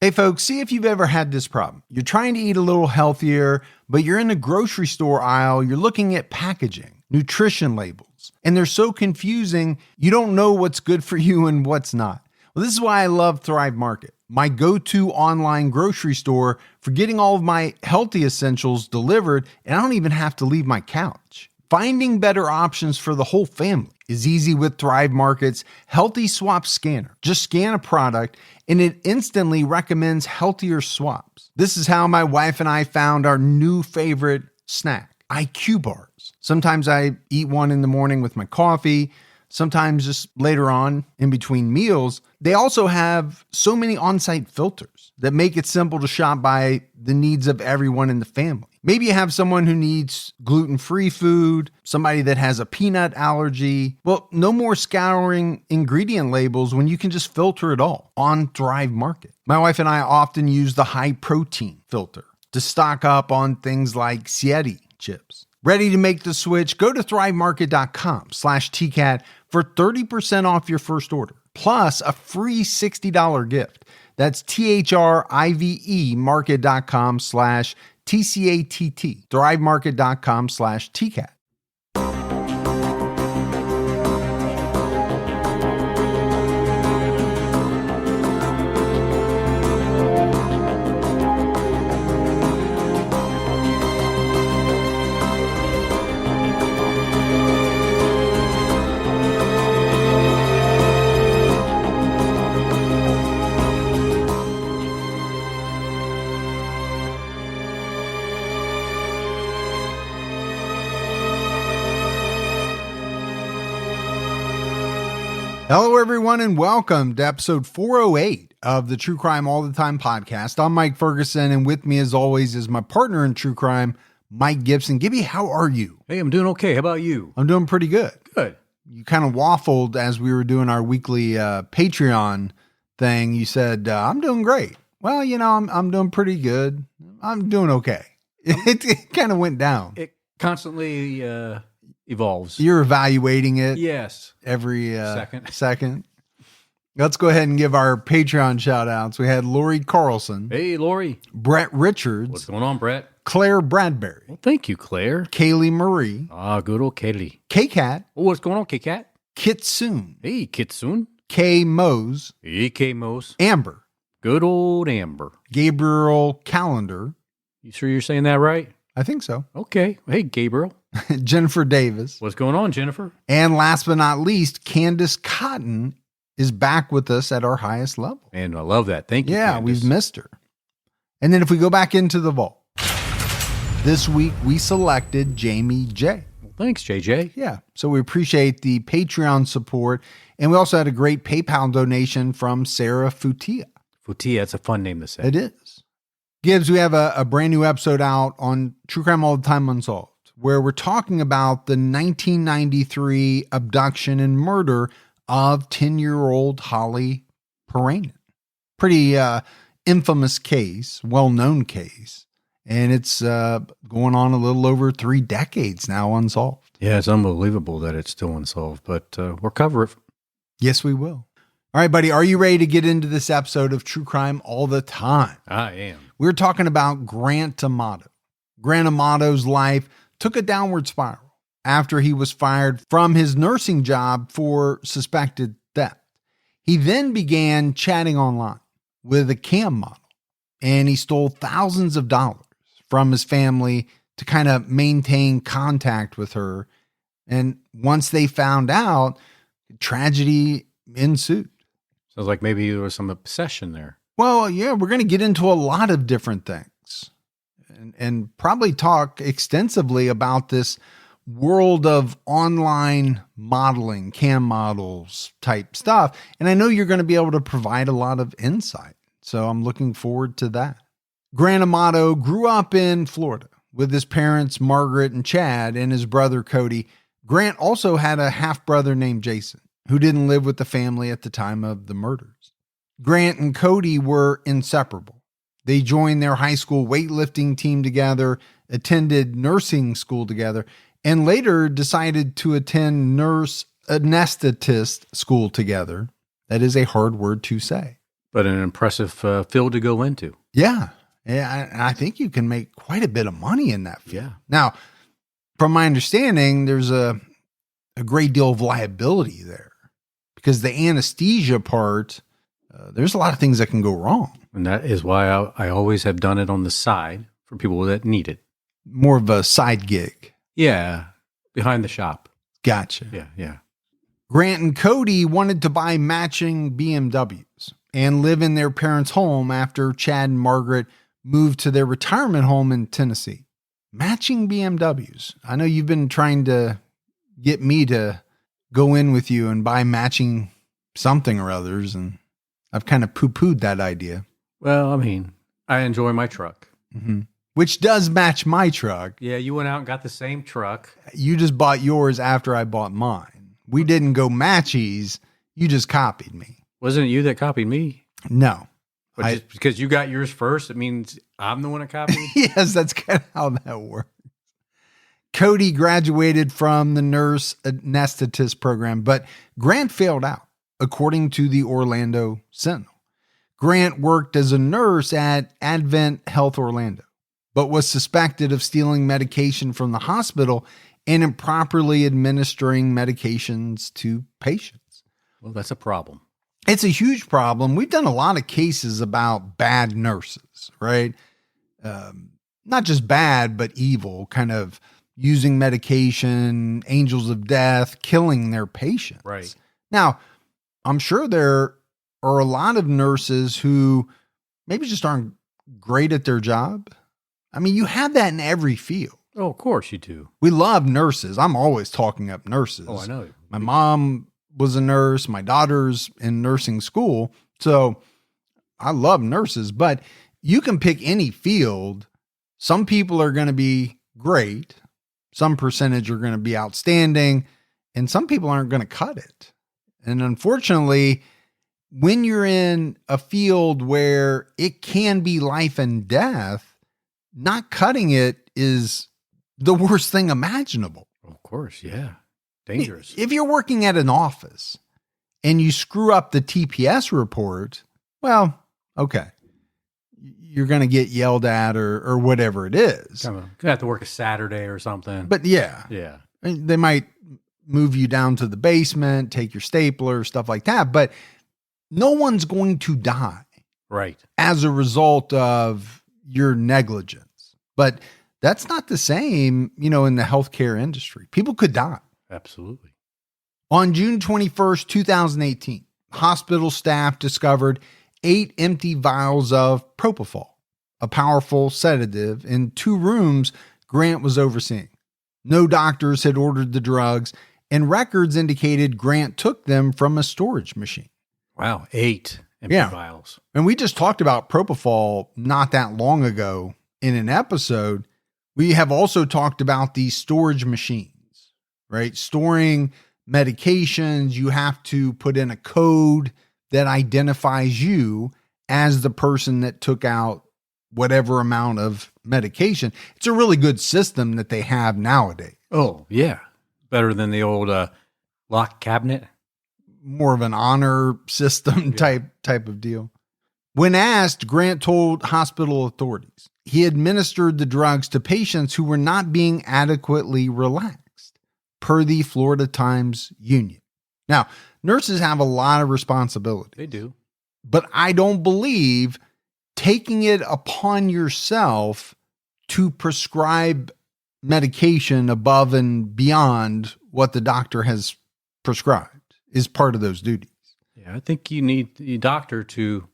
Hey folks, see if you've ever had this problem. You're trying to eat a little healthier, but you're in the grocery store aisle, you're looking at packaging, nutrition labels, and they're so confusing, you don't know what's good for you and what's not. Well, this is why I love Thrive Market, my go-to online grocery store for getting all of my healthy essentials delivered, and I don't even have to leave my couch. Finding better options for the whole family is easy with Thrive Market's Healthy Swap Scanner. Just scan a product and it instantly recommends healthier swaps. This is how my wife and I found our new favorite snack, IQ bars. Sometimes I eat one in the morning with my coffee, sometimes just later on in between meals. They also have so many on-site filters that make it simple to shop by the needs of everyone in the family. Maybe you have someone who needs gluten-free food, somebody that has a peanut allergy. Well, no more scouring ingredient labels when you can just filter it all on Thrive Market. My wife and I often use the high protein filter to stock up on things like Sieti chips. Ready to make the switch? Go to thrivemarket.com/TCAT for 30% off your first order, plus a free $60 gift. That's THRIVE market.com/TCATT, thrivemarket.com/TCAT. Hello, everyone, and welcome to episode 408 of the True Crime All the Time podcast. I'm Mike Ferguson, and with me, as always, is my partner in true crime, Mike Gibson. Gibby, how are you? Hey, I'm doing okay. How about you? I'm doing pretty good. Good. You kind of waffled as we were doing our weekly Patreon thing. You said, I'm doing great. Well, you know, I'm doing pretty good. I'm doing okay. It kind of went down. It constantly evolves. You're evaluating it. Yes. Every second. Let's go ahead and give our Patreon shout outs. We had Lori Carlson. Hey, Lori. Brett Richards. What's going on, Brett? Claire Bradbury. Well, thank you, Claire. Kaylee Marie. Good old Kaylee. K-Cat. Oh, what's going on, K-Cat? Kitsoon. Hey, Kitsoon. K Mose. Hey, K-Mose. Amber. Good old Amber. Gabriel Calendar. You sure you're saying that right? I think so. Okay. Hey, Gabriel. Jennifer Davis. What's going on, Jennifer? And last but not least, Candace Cotton is back with us at our highest level. And I love that. Thank you, Yeah, Candace. we've missed her. And then if we go back into the vault, this week we selected Jamie J. Well, thanks, JJ. Yeah, so we appreciate the Patreon support. And we also had a great PayPal donation from Sarah Futia. Futia, that's a fun name to say. It is. Gibbs, we have a brand new episode out on True Crime All the Time Unsolved, where we're talking about the 1993 abduction and murder of 10-year-old Holly Paranen. Pretty infamous case, well-known case, and it's going on a little over 3 decades now unsolved. Yeah, it's unbelievable that it's still unsolved, but we'll cover it. Yes, we will. All right, buddy, are you ready to get into this episode of True Crime All the Time? I am. We're talking about Grant Amato. Grant Amato's life took a downward spiral after he was fired from his nursing job for suspected theft. He then began chatting online with a cam model, and he stole thousands of dollars from his family to kind of maintain contact with her. And once they found out, tragedy ensued. Sounds like maybe there was some obsession there. Well, yeah, we're going to get into a lot of different things and probably talk extensively about this world of online modeling, cam models type stuff. And I know you're going to be able to provide a lot of insight. So I'm looking forward to that. Grant Amato grew up in Florida with his parents, Margaret and Chad, and his brother, Cody. Grant also had a half-brother named Jason, who didn't live with the family at the time of the murders. Grant and Cody were inseparable. They joined their high school weightlifting team together, attended nursing school together, and later decided to attend nurse anesthetist school together. That is a hard word to say. But an impressive field to go into. Yeah. Yeah. I think you can make quite a bit of money in that field. Yeah. Now, from my understanding, there's a great deal of liability there because the anesthesia part, there's a lot of things that can go wrong. And that is why I always have done it on the side for people that need it. More of a side gig. Yeah. Behind the shop. Gotcha. Yeah. Grant and Cody wanted to buy matching BMWs and live in their parents' home after Chad and Margaret moved to their retirement home in Tennessee. Matching BMWs. I know you've been trying to get me to go in with you and buy matching something or others, and I've kind of poo-pooed that idea. Well, I mean, I enjoy my truck. Mm-hmm. Which does match my truck. Yeah, you went out and got the same truck. You just bought yours after I bought mine. We didn't go matchies. You just copied me. Wasn't it you that copied me? No. But just because you got yours first, it means I'm the one that copied? Yes, that's kind of how that works. Cody graduated from the nurse anesthetist program, but Grant failed out, according to the Orlando Sentinel. Grant worked as a nurse at Advent Health Orlando, but was suspected of stealing medication from the hospital and improperly administering medications to patients. Well, that's a problem. It's a huge problem. We've done a lot of cases about bad nurses, right? Not just bad, but evil, kind of using medication, angels of death, killing their patients. Right. Now, I'm sure there are a lot of nurses who maybe just aren't great at their job. I mean, you have that in every field. Oh, of course you do. We love nurses. I'm always talking up nurses. Oh, I know. My mom was a nurse. My daughter's in nursing school. So I love nurses, but you can pick any field. Some people are going to be great. Some percentage are going to be outstanding, and some people aren't going to cut it. And unfortunately, when you're in a field where it can be life and death, not cutting it is the worst thing imaginable. Of course, yeah. Dangerous. If you're working at an office and you screw up the TPS report, well, okay. You're going to get yelled at or whatever it is. You have to work a Saturday or something. But yeah. Yeah. They might move you down to the basement, take your stapler, stuff like that. But no one's going to die. Right. As a result of your negligence. But that's not the same, in the healthcare industry. People could die. Absolutely. On June 21st, 2018, hospital staff discovered 8 empty vials of propofol, a powerful sedative, in 2 rooms Grant was overseeing. No doctors had ordered the drugs, and records indicated Grant took them from a storage machine. Wow, 8 empty vials. And we just talked about propofol not that long ago in an episode. We have also talked about these storage machines, right? Storing medications, you have to put in a code that identifies you as the person that took out whatever amount of medication. It's a really good system that they have nowadays. Oh, yeah. Better than the old lock cabinet. More of an honor system type of deal. When asked, Grant told hospital authorities he administered the drugs to patients who were not being adequately relaxed, per the Florida Times Union. Now, nurses have a lot of responsibility. They do. But I don't believe taking it upon yourself to prescribe medication above and beyond what the doctor has prescribed is part of those duties. Yeah, I think you need the doctor to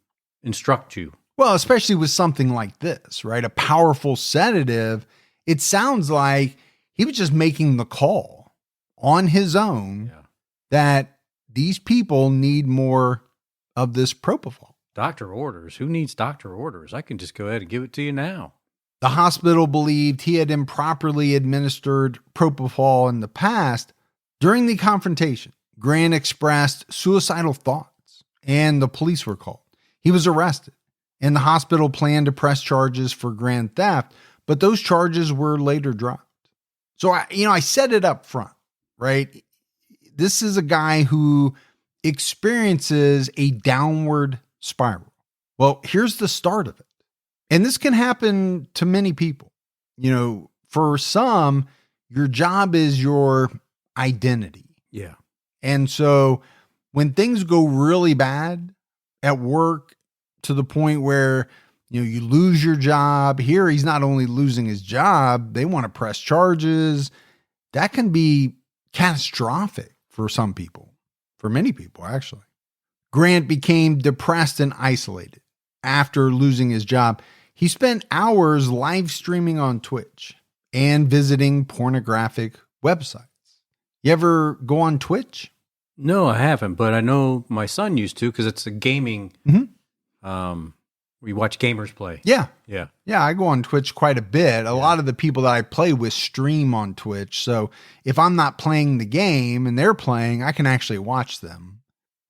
instruct you. Well, especially with something like this, right? A powerful sedative. It sounds like he was just making the call on his own that these people need more of this propofol. Doctor orders. Who needs doctor orders? I can just go ahead and give it to you now. The hospital believed he had improperly administered propofol in the past. During the confrontation, Grant expressed suicidal thoughts and the police were called. He was arrested and the hospital planned to press charges for grand theft, but those charges were later dropped. So I said it up front, right? This is a guy who experiences a downward spiral. Well, here's the start of it. And this can happen to many people. For some, your job is your identity. Yeah. And so when things go really bad at work to the point where, you lose your job, here he's not only losing his job, they want to press charges. That can be catastrophic for some people, for many people, actually. Grant became depressed and isolated after losing his job. He spent hours live streaming on Twitch and visiting pornographic websites. You ever go on Twitch? No, I haven't, but I know my son used to because it's a gaming. We watch gamers play. Yeah. Yeah. Yeah, I go on Twitch quite a bit. A lot of the people that I play with stream on Twitch. So if I'm not playing the game and they're playing, I can actually watch them.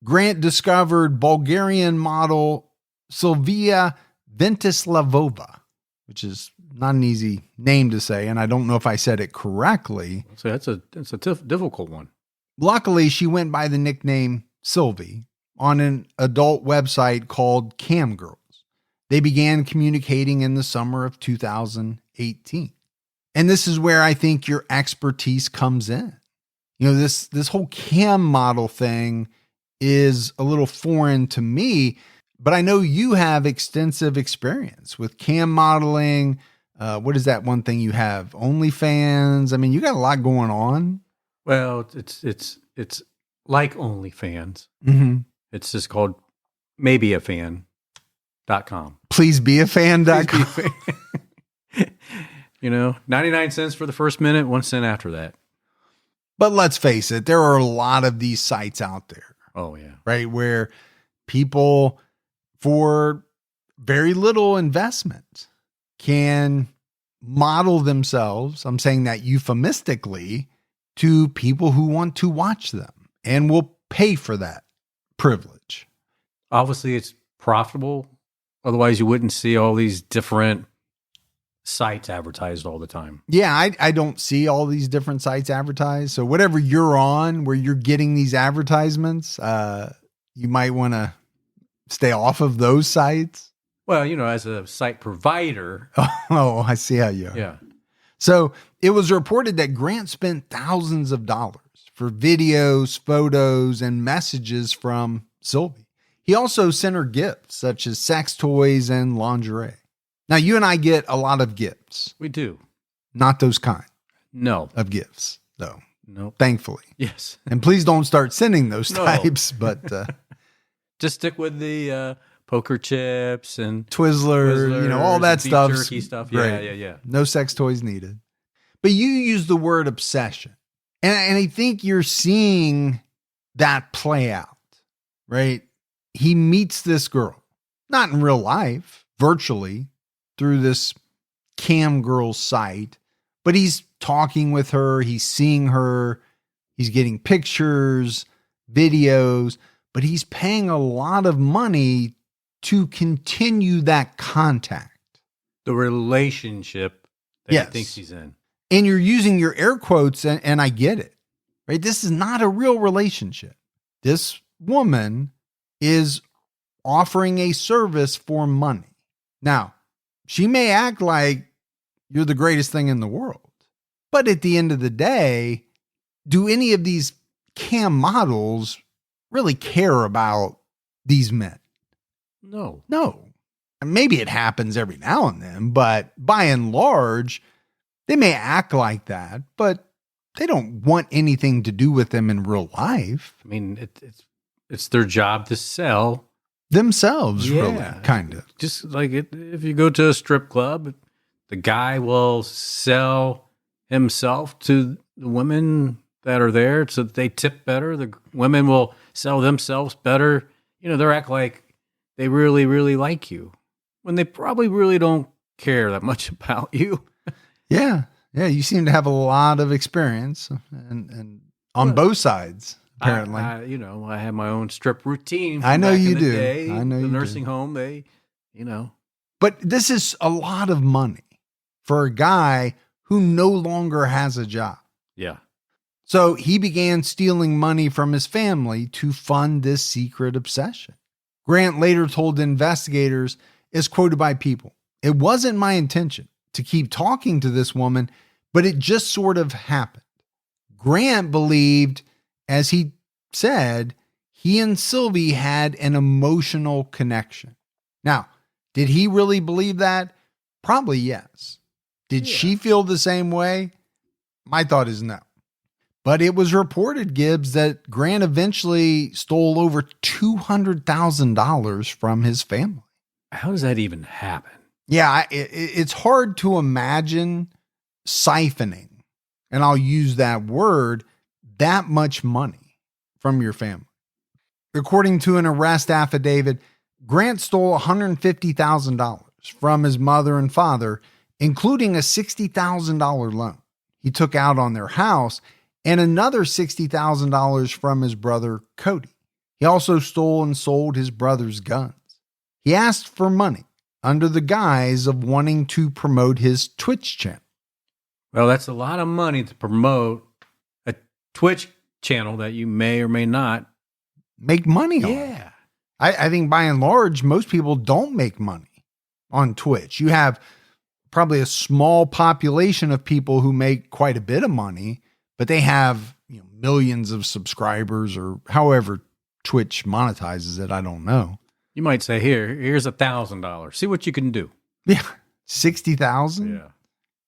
Grant discovered Bulgarian model Sylvia Ventislavova, which is not an easy name to say, and I don't know if I said it correctly. So that's a difficult one. Luckily, she went by the nickname Sylvie on an adult website called Cam Girls. They began communicating in the summer of 2018. And this is where I think your expertise comes in. This whole cam model thing is a little foreign to me, but I know you have extensive experience with cam modeling. What is that one thing you have? OnlyFans. I mean, you got a lot going on. Well, it's like OnlyFans. Mm-hmm. It's just called maybeafan.com. Pleasebeafan.com. 99 cents for the first minute, 1 cent after that. But let's face it, there are a lot of these sites out there. Oh, yeah. Right? Where people, for very little investment, can model themselves, I'm saying that euphemistically, to people who want to watch them and will pay for that privilege. Obviously, it's profitable. Otherwise, you wouldn't see all these different sites advertised all the time. Yeah, I don't see all these different sites advertised. So whatever you're on where you're getting these advertisements, you might want to stay off of those sites. Well, as a site provider. Oh, I see how you are. Yeah. So it was reported that Grant spent thousands of dollars for videos, photos, and messages from Sylvie. He also sent her gifts such as sex toys and lingerie. Now, you and I get a lot of gifts. We do. Not those kind No. of gifts, though. Nope. Thankfully. Yes. And please don't start sending those No. types, but just stick with the poker chips and Twizzler, all that beef stuff. Jerky stuff. Great. Yeah. No sex toys needed. But you use the word obsession. And I think you're seeing that play out, right? He meets this girl, not in real life, virtually, through this Cam Girls site, but he's talking with her, he's seeing her, he's getting pictures, videos, but he's paying a lot of money to continue that contact. The relationship that Yes. he thinks he's in. And you're using your air quotes, and I get it, right? This is not a real relationship. This woman is offering a service for money. Now, she may act like you're the greatest thing in the world, but at the end of the day, do any of these cam models really care about these men? No. No. Maybe it happens every now and then, but by and large, they may act like that, but they don't want anything to do with them in real life. I mean, it's their job to sell Themselves, really, kind of. Just like if you go to a strip club, the guy will sell himself to the women that are there so that they tip better. The women will sell themselves better. They act like they really, really like you when they probably really don't care that much about you. Yeah. You seem to have a lot of experience and on both sides. Apparently, I have my own strip routine. I know you do. I know the nursing home. But this is a lot of money for a guy who no longer has a job. Yeah. So he began stealing money from his family to fund this secret obsession. Grant later told investigators, as quoted by People, "It wasn't my intention to keep talking to this woman, but it just sort of happened." Grant believed, as he said, he and Sylvie had an emotional connection. Now, did he really believe that? Probably yes. Did she feel the same way? My thought is no. But it was reported, Gibbs, that Grant eventually stole over $200,000 from his family. How does that even happen? Yeah, it's hard to imagine siphoning, and I'll use that word, that much money from your family. According to an arrest affidavit, Grant stole $150,000 from his mother and father, including a $60,000 loan he took out on their house and another $60,000 from his brother Cody. He also stole and sold his brother's guns. He asked for money under the guise of wanting to promote his Twitch channel. Well, that's a lot of money to promote a Twitch channel that you may or may not make money on. Yeah. I think by and large, most people don't make money on Twitch. You have probably a small population of people who make quite a bit of money, but they have millions of subscribers or however Twitch monetizes it. I don't know. You might say, here's $1,000. See what you can do. Yeah. 60,000. Yeah.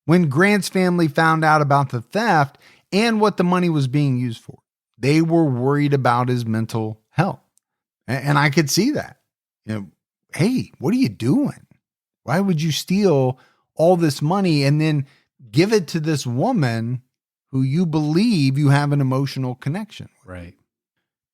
When Grant's family found out about the theft and what the money was being used for, they were worried about his mental health. And I could see that. Hey, what are you doing? Why would you steal all this money and then give it to this woman who you believe you have an emotional connection with? Right.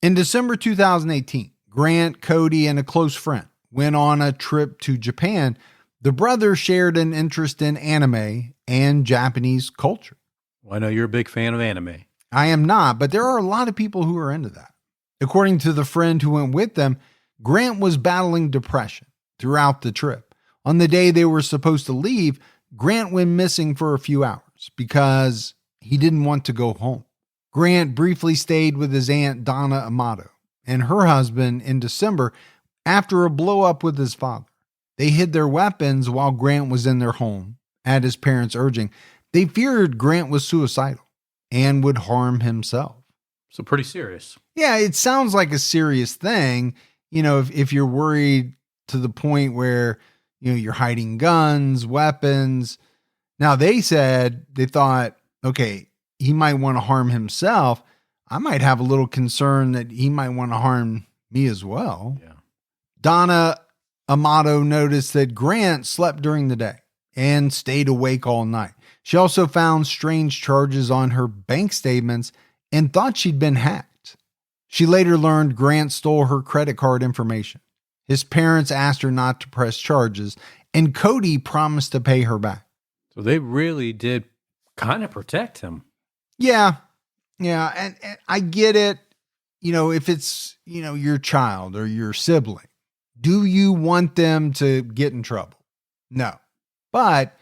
In December 2018, Grant, Cody, and a close friend went on a trip to Japan. The brothers shared an interest in anime and Japanese culture. Well, I know you're a big fan of anime. I am not, but there are a lot of people who are into that. According to the friend who went with them, Grant was battling depression throughout the trip. On the day they were supposed to leave, Grant went missing for a few hours because he didn't want to go home. Grant briefly stayed with his aunt Donna Amato and her husband in December after a blow-up with his father. They hid their weapons while Grant was in their home at his parents' urging. They feared Grant was suicidal and would harm himself. So pretty serious. Yeah, it sounds like a serious thing. If you're worried to the point where, you're hiding guns, weapons. Now they thought, okay, he might want to harm himself. I might have a little concern that he might want to harm me as well. Yeah. Donna Amato noticed that Grant slept during the day and stayed awake all night. She also found strange charges on her bank statements and thought she'd been hacked. She later learned Grant stole her credit card information. His parents asked her not to press charges, and Cody promised to pay her back. So they really did kind of protect him. Yeah. And I get it. If it's, your child or your sibling, do you want them to get in trouble? No. But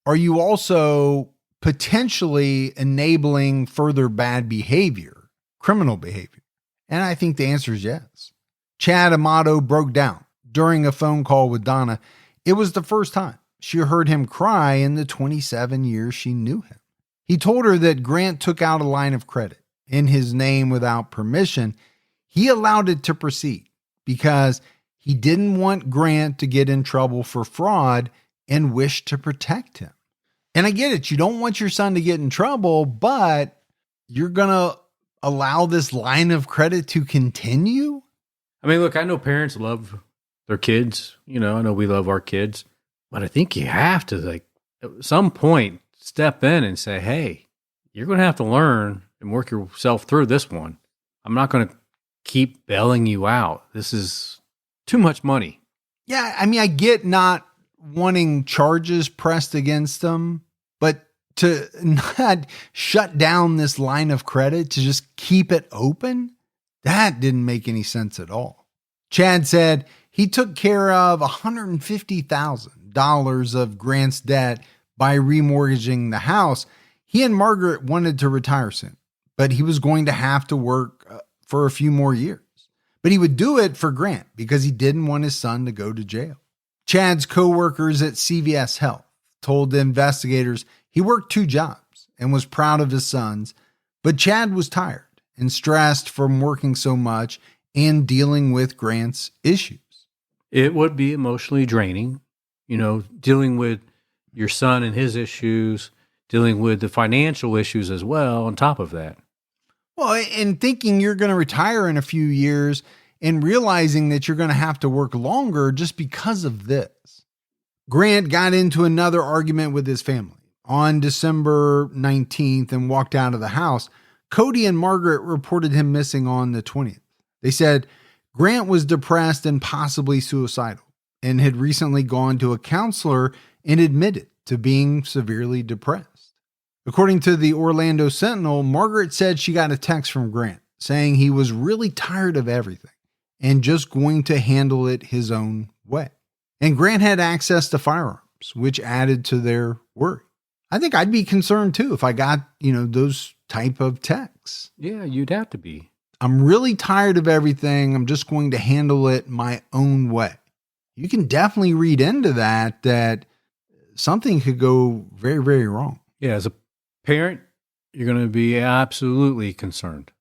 are you also potentially enabling further bad behavior, criminal behavior? And I think the answer is yes. Chad Amato broke down during a phone call with Donna. It was the first time she heard him cry in the 27 years she knew him. He told her that Grant took out a line of credit in his name without permission. He allowed it to proceed because he didn't want Grant to get in trouble for fraud and wished to protect him. And I get it. You don't want your son to get in trouble, but you're going to allow this line of credit to continue? I mean, look, I know parents love their kids. I know we love our kids. But I think you have to, at some point, step in and say, hey, you're going to have to learn and work yourself through this one. I'm not going to keep bailing you out. This is too much money. Yeah, I mean, I get not wanting charges pressed against them, but to not shut down this line of credit, to just keep it open, that didn't make any sense at all. Chad said he took care of $150,000 of Grant's debt by remortgaging the house. He and Margaret wanted to retire soon, but he was going to have to work for a few more years. But he would do it for Grant because he didn't want his son to go to jail. Chad's coworkers at CVS Health told the investigators he worked 2 jobs and was proud of his sons, but Chad was tired and stressed from working so much and dealing with Grant's issues. It would be emotionally draining, dealing with your son and his issues, dealing with the financial issues as well on top of that. Well, and thinking you're going to retire in a few years and realizing that you're going to have to work longer just because of this. Grant got into another argument with his family on December 19th and walked out of the house. Cody and Margaret reported him missing on the 20th. They said Grant was depressed and possibly suicidal and had recently gone to a counselor and admitted to being severely depressed. According to the Orlando Sentinel, Margaret said she got a text from Grant saying he was really tired of everything and just going to handle it his own way. And Grant had access to firearms, which added to their worry. I think I'd be concerned too if I got, those type of texts. Yeah, you'd have to be. I'm really tired of everything. I'm just going to handle it my own way. You can definitely read into that something could go very, very wrong. Yeah, as a parent, you're going to be absolutely concerned.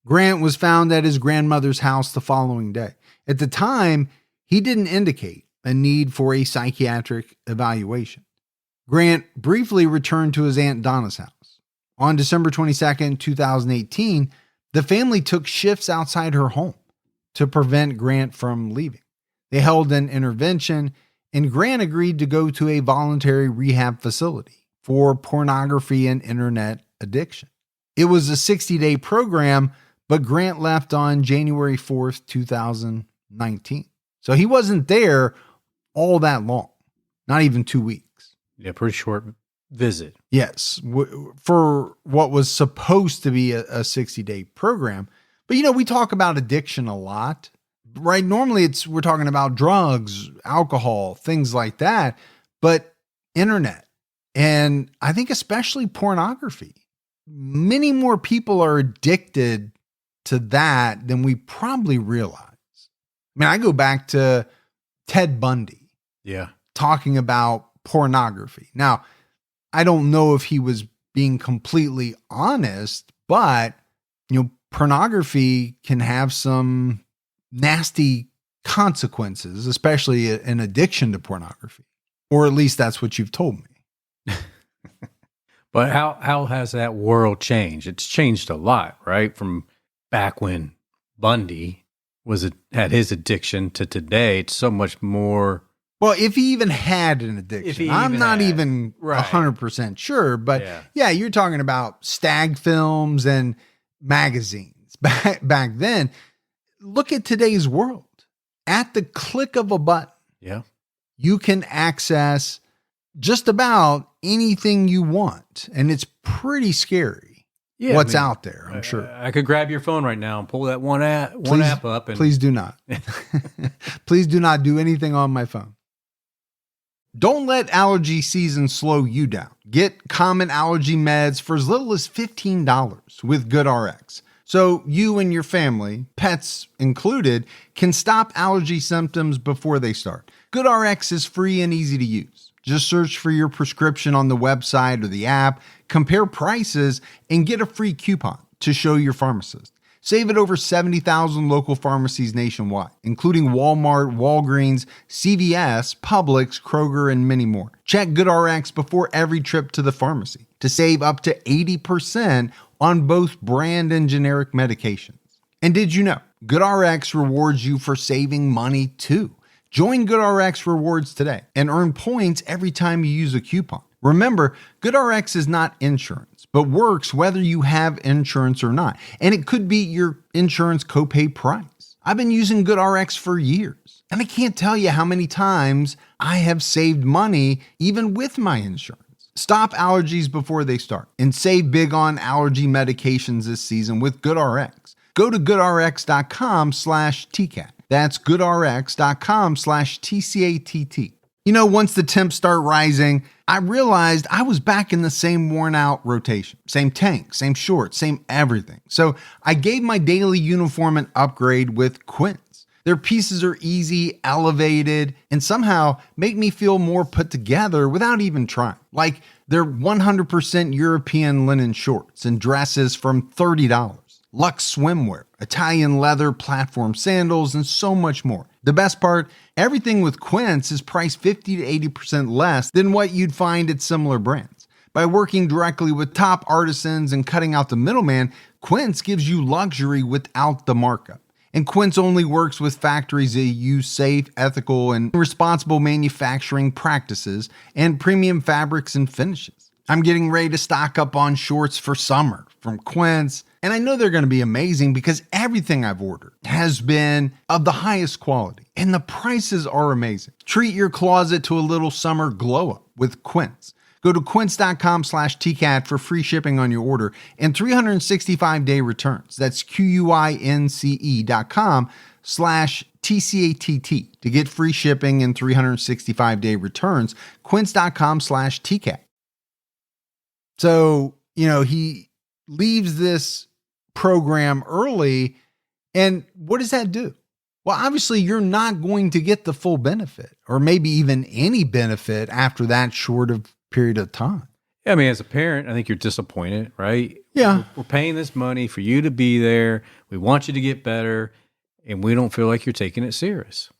Grant was found at his grandmother's house the following day. At the time, he didn't indicate a need for a psychiatric evaluation. Grant briefly returned to his Aunt Donna's house. On December 22nd, 2018, the family took shifts outside her home to prevent Grant from leaving. They held an intervention, and Grant agreed to go to a voluntary rehab facility for pornography and internet addiction. It was a 60-day program, but Grant left on January 4th, 2019. So he wasn't there all that long, not even 2 weeks. Yeah, pretty short visit. Yes, for what was supposed to be a 60-day program. But, we talk about addiction a lot, right? Normally we're talking about drugs, alcohol, things like that, but internet, and I think especially pornography. Many more people are addicted to that than we probably realize. I go back to Ted Bundy. Yeah. Talking about pornography. Now, I don't know if he was being completely honest, but, pornography can have some nasty consequences, especially an addiction to pornography. Or at least that's what you've told me. But how has that world changed? It's changed a lot, right? From back when Bundy had his addiction to today. It's so much more. Well, if he even had an addiction, I'm not even 100% sure, but yeah, you're talking about stag films and magazines back then. Look at today's world. At the click of a button, you can access just about anything you want, and it's pretty scary what's out there, I'm sure. I could grab your phone right now and pull that one app up. Please do not. Please do not do anything on my phone. Don't let allergy season slow you down. Get common allergy meds for as little as $15 with GoodRx. So you and your family, pets included, can stop allergy symptoms before they start. GoodRx is free and easy to use. Just search for your prescription on the website or the app, compare prices, and get a free coupon to show your pharmacist. Save at over 70,000 local pharmacies nationwide, including Walmart, Walgreens, CVS, Publix, Kroger, and many more. Check GoodRx before every trip to the pharmacy to save up to 80% on both brand and generic medications. And did you know GoodRx rewards you for saving money too? Join GoodRx Rewards today and earn points every time you use a coupon. Remember, GoodRx is not insurance, but works whether you have insurance or not. And it could be your insurance copay price. I've been using GoodRx for years, and I can't tell you how many times I have saved money even with my insurance. Stop allergies before they start and save big on allergy medications this season with GoodRx. Go to goodrx.com/TCAT. That's goodrx.com/TCATT. Once the temps start rising, I realized I was back in the same worn out rotation, same tank, same shorts, same everything. So I gave my daily uniform an upgrade with Quince. Their pieces are easy, elevated, and somehow make me feel more put together without even trying. Like they're 100% European linen shorts and dresses from $30. Luxe swimwear, Italian leather platform sandals, and so much more. The best part, everything with Quince is priced 50 to 80% less than what you'd find at similar brands. By working directly with top artisans and cutting out the middleman, Quince gives you luxury without the markup. And Quince only works with factories that use safe, ethical, and responsible manufacturing practices and premium fabrics and finishes. I'm getting ready to stock up on shorts for summer from Quince, and I know they're going to be amazing because everything I've ordered has been of the highest quality, and the prices are amazing. Treat your closet to a little summer glow up with Quince. Go to quince.com/TCAT for free shipping on your order and 365-day returns. That's QUINCE.com/TCATT to get free shipping and 365-day returns. Quince.com/TCAT. So, he leaves this program early, and what does that do? Well, obviously, you're not going to get the full benefit or maybe even any benefit after that short of period of time. I mean, as a parent, I think you're disappointed, right? Yeah. We're paying this money for you to be there. We want you to get better, and we don't feel like you're taking it serious.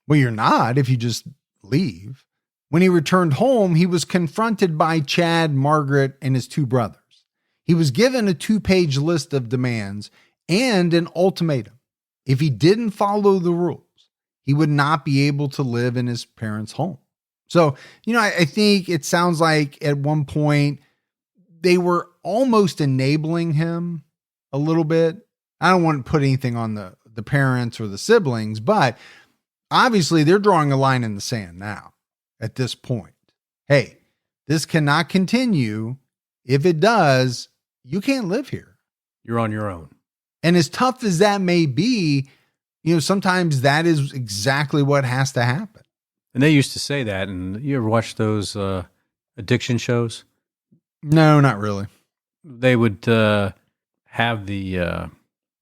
Well, you're not if you just leave. When he returned home, he was confronted by Chad, Margaret, and his two brothers. He was given a 2-page list of demands and an ultimatum. If he didn't follow the rules, he would not be able to live in his parents' home. So, I think it sounds like at one point they were almost enabling him a little bit. I don't want to put anything on the parents or the siblings, but obviously they're drawing a line in the sand now at this point. Hey, this cannot continue. If it does, you can't live here. You're on your own. And as tough as that may be, sometimes that is exactly what has to happen. And they used to say that. And you ever watch those addiction shows? No, not really. They would have the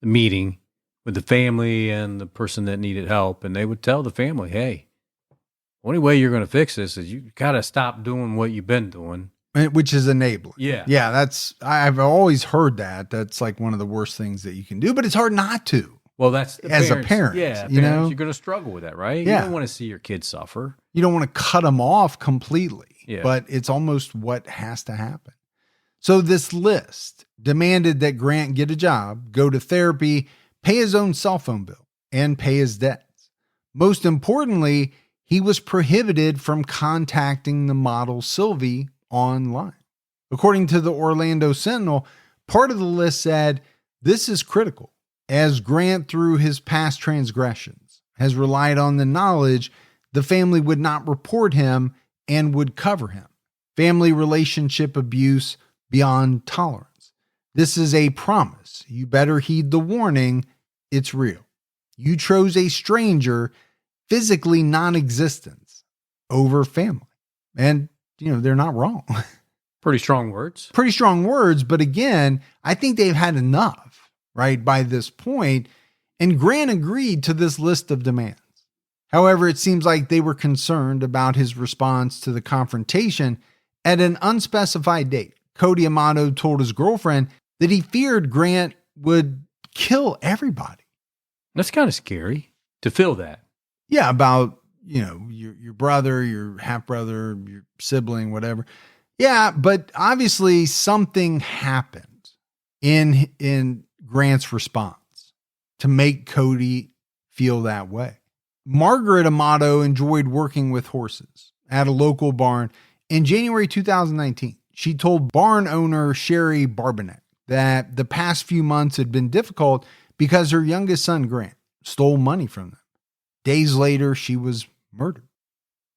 meeting with the family and the person that needed help. And they would tell the family, hey, the only way you're going to fix this is you got to stop doing what you've been doing. Which is enabling. Yeah. Yeah, I've always heard that. That's like one of the worst things that you can do, but it's hard not to. Well, that's as a parent. Yeah, you're going to struggle with that, right? Yeah. You don't want to see your kids suffer. You don't want to cut them off completely, yeah. But it's almost what has to happen. So this list demanded that Grant get a job, go to therapy, pay his own cell phone bill, and pay his debts. Most importantly, he was prohibited from contacting the model Sylvie online. According to the Orlando Sentinel, part of the list said, this is critical, as Grant, through his past transgressions, has relied on the knowledge the family would not report him and would cover him. Family relationship abuse beyond tolerance. This is a promise. You better heed the warning. It's real. You chose a stranger, physically non-existent, over family. And, they're not wrong. Pretty strong words. Pretty strong words. But again, I think they've had enough, right, by this point. And Grant agreed to this list of demands. However, it seems like they were concerned about his response to the confrontation. At an unspecified date, Cody Amato told his girlfriend that he feared Grant would kill everybody. That's kind of scary to feel that. Yeah, about, your brother, your half-brother, your sibling, whatever. Yeah, but obviously something happened in Grant's response to make Cody feel that way. Margaret Amato enjoyed working with horses at a local barn. In January 2019, she told barn owner Sherry Barbanek that the past few months had been difficult because her youngest son, Grant, stole money from them. Days later, she was murdered.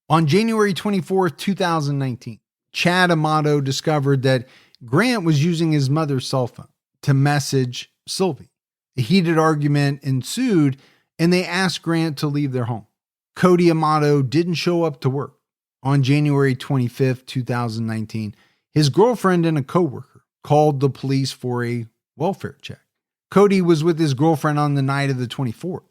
On January 24th, 2019, Chad Amato discovered that Grant was using his mother's cell phone to message Sylvie. A heated argument ensued, and they asked Grant to leave their home. Cody Amato didn't show up to work. on January 25th, 2019, his girlfriend and a coworker called the police for a welfare check. Cody was with his girlfriend on the night of the 24th,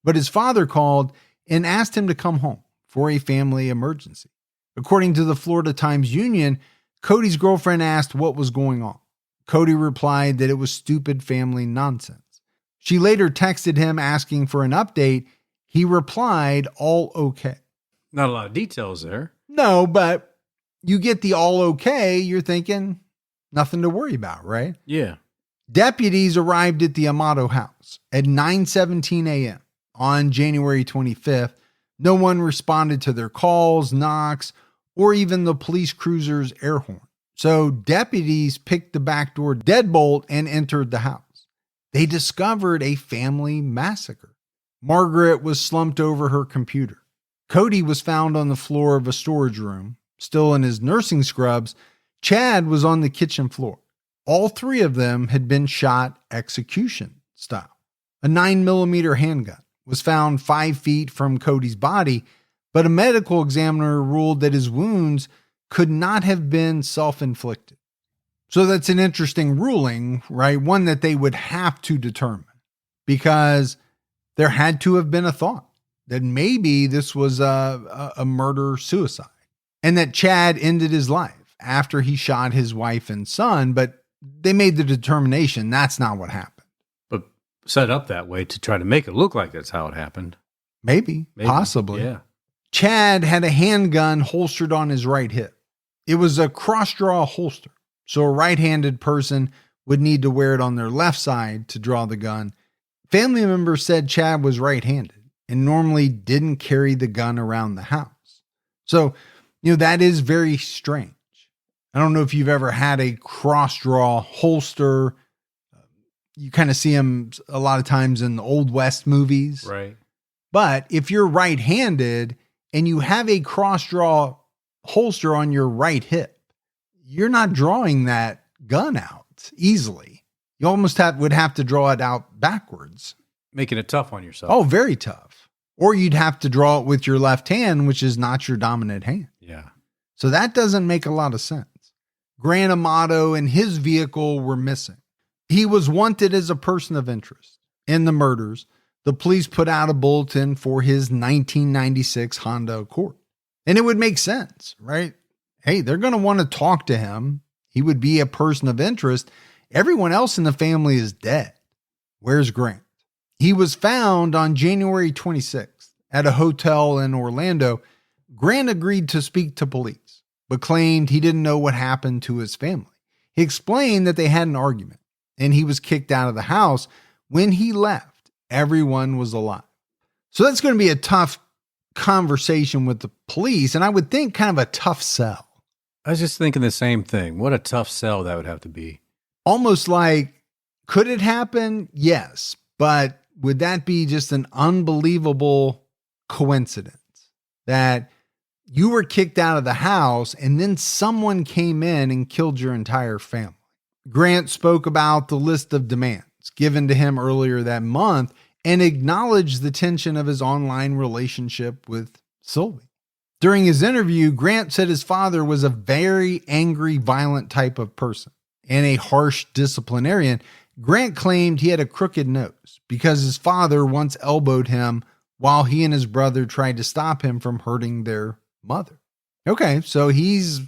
but his father called and asked him to come home for a family emergency. According to the Florida Times-Union, Cody's girlfriend asked what was going on. Cody replied that it was stupid family nonsense. She later texted him asking for an update. He replied, all okay. Not a lot of details there. No, but you get the all okay, you're thinking nothing to worry about, right? Yeah. Deputies arrived at the Amato house at 9:17 a.m. on January 25th. No one responded to their calls, knocks, or even the police cruiser's air horn. So deputies picked the back door deadbolt and entered the house. They discovered a family massacre. Margaret was slumped over her computer. Cody was found on the floor of a storage room, still in his nursing scrubs. Chad was on the kitchen floor. All three of them had been shot execution style. A 9mm handgun was found 5 feet from Cody's body, but a medical examiner ruled that his wounds could not have been self-inflicted. So that's an interesting ruling, right? One that they would have to determine, because there had to have been a thought that maybe this was a murder-suicide, and that Chad ended his life after he shot his wife and son, but they made the determination that's not what happened. But set up that way to try to make it look like that's how it happened. Maybe. Possibly. Yeah. Chad had a handgun holstered on his right hip. It was a cross-draw holster, so a right-handed person would need to wear it on their left side to draw the gun. Family members said Chad was right-handed and normally didn't carry the gun around the house. So, that is very strange. I don't know if you've ever had a cross-draw holster. You kind of see them a lot of times in the Old West movies. Right. But if you're right-handed and you have a cross-draw holster on your right hip, you're not drawing that gun out easily. You almost would have to draw it out backwards. Making it tough on yourself. Oh, very tough. Or you'd have to draw it with your left hand, which is not your dominant hand. Yeah. So that doesn't make a lot of sense. Grant Amato and his vehicle were missing. He was wanted as a person of interest in the murders. The police put out a bulletin for his 1996 Honda Accord. And it would make sense, right? Hey, they're going to want to talk to him. He would be a person of interest. Everyone else in the family is dead. Where's Grant? He was found on January 26th at a hotel in Orlando. Grant agreed to speak to police, but claimed he didn't know what happened to his family. He explained that they had an argument and he was kicked out of the house. When he left, everyone was alive. So that's going to be a tough conversation with the police, and I would think kind of a tough sell. I was just thinking the same thing. What a tough sell that would have to be. Almost like, could it happen? Yes. But would that be just an unbelievable coincidence that you were kicked out of the house and then someone came in and killed your entire family? Grant spoke about the list of demands given to him earlier that month and acknowledged the tension of his online relationship with Sylvie. During his interview, Grant said his father was a very angry, violent type of person and a harsh disciplinarian. Grant claimed he had a crooked nose because his father once elbowed him while he and his brother tried to stop him from hurting their mother. Okay, so he's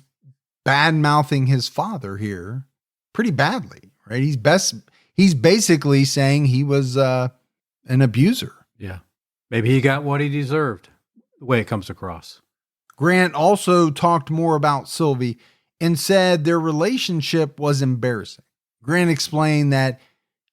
bad-mouthing his father here pretty badly, right? He's basically saying he was an abuser. Yeah. Maybe he got what he deserved, the way it comes across. Grant also talked more about Sylvie and said their relationship was embarrassing. Grant explained that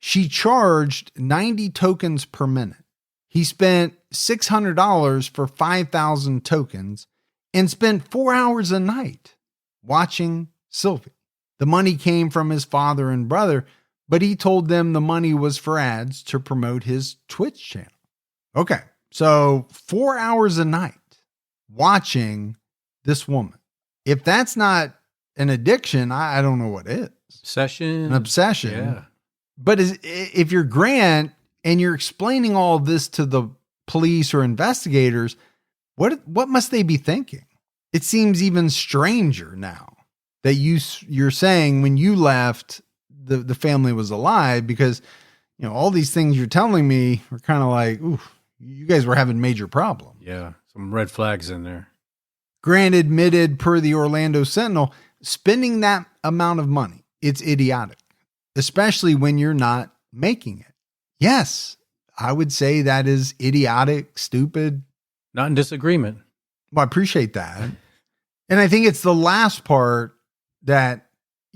she charged 90 tokens per minute. He spent $600 for 5,000 tokens and spent 4 hours a night watching Sylvie. The money came from his father and brother, but he told them the money was for ads to promote his Twitch channel. Okay, so 4 hours a night watching this woman. If that's not an addiction, I don't know what is. An obsession. Yeah. But if you're Grant and you're explaining all this to the police or investigators, what must they be thinking? It seems even stranger now that you're saying when you left, the family was alive, because all these things you're telling me are kind of like, ooh, you guys were having major problems. Yeah, some red flags in there. Grant admitted, per the Orlando Sentinel, spending that amount of money, it's idiotic, especially when you're not making it. Yes, I would say that is idiotic, stupid. Not in disagreement. Well, I appreciate that. And I think it's the last part that,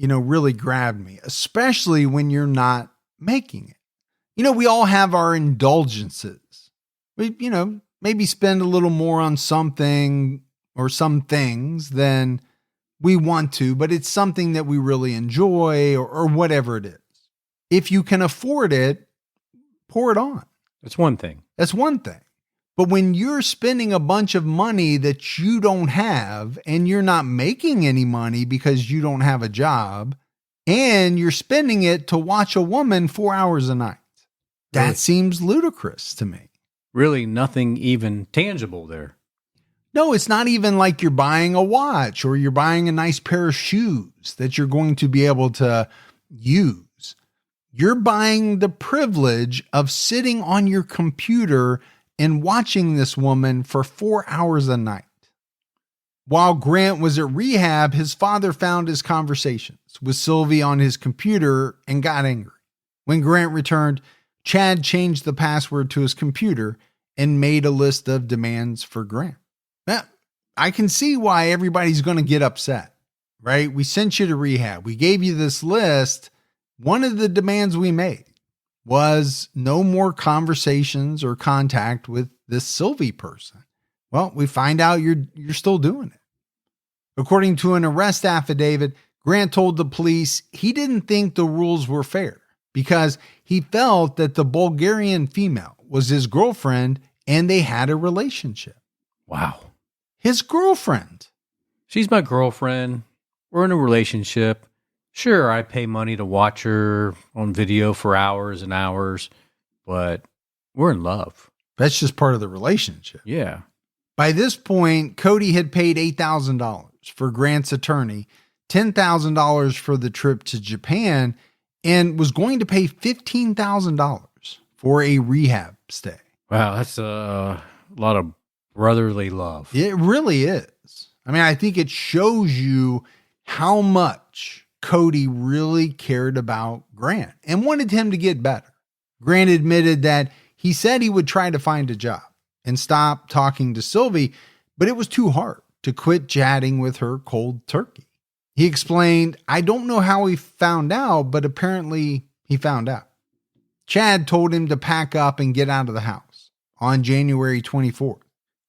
really grabbed me, especially when you're not making it. We all have our indulgences. We, maybe spend a little more on something or some things than we want to, but it's something that we really enjoy or whatever it is. If you can afford it, pour it on. That's one thing. That's one thing. But when you're spending a bunch of money that you don't have and you're not making any money because you don't have a job and you're spending it to watch a woman 4 hours a night, that Really? seems ludicrous to me. Really nothing even tangible there. No, it's not even like you're buying a watch or you're buying a nice pair of shoes that you're going to be able to use. You're buying the privilege of sitting on your computer and watching this woman for 4 hours a night. While Grant was at rehab, his father found his conversations with Sylvie on his computer and got angry. When Grant returned, Chad changed the password to his computer and made a list of demands for Grant. Now, I can see why everybody's going to get upset, right? We sent you to rehab. We gave you this list. One of the demands we made was no more conversations or contact with this Sylvie person. Well, we find out you're still doing it. According to an arrest affidavit, Grant told the police he didn't think the rules were fair because he felt that the Bulgarian female was his girlfriend and they had a relationship. Wow. His girlfriend. She's my girlfriend. We're in a relationship. Sure, I pay money to watch her on video for hours and hours, but we're in love. That's just part of the relationship. Yeah. By this point, Cody had paid $8,000 for Grant's attorney, $10,000 for the trip to Japan, and was going to pay $15,000 for a rehab stay. Wow, that's a lot of brotherly love. It really is. I mean, I think it shows you how much Cody really cared about Grant and wanted him to get better. Grant admitted that he said he would try to find a job and stop talking to Sylvie, but it was too hard to quit chatting with her cold turkey. He explained, I don't know how he found out, but apparently he found out. Chad told him to pack up and get out of the house on January 24th.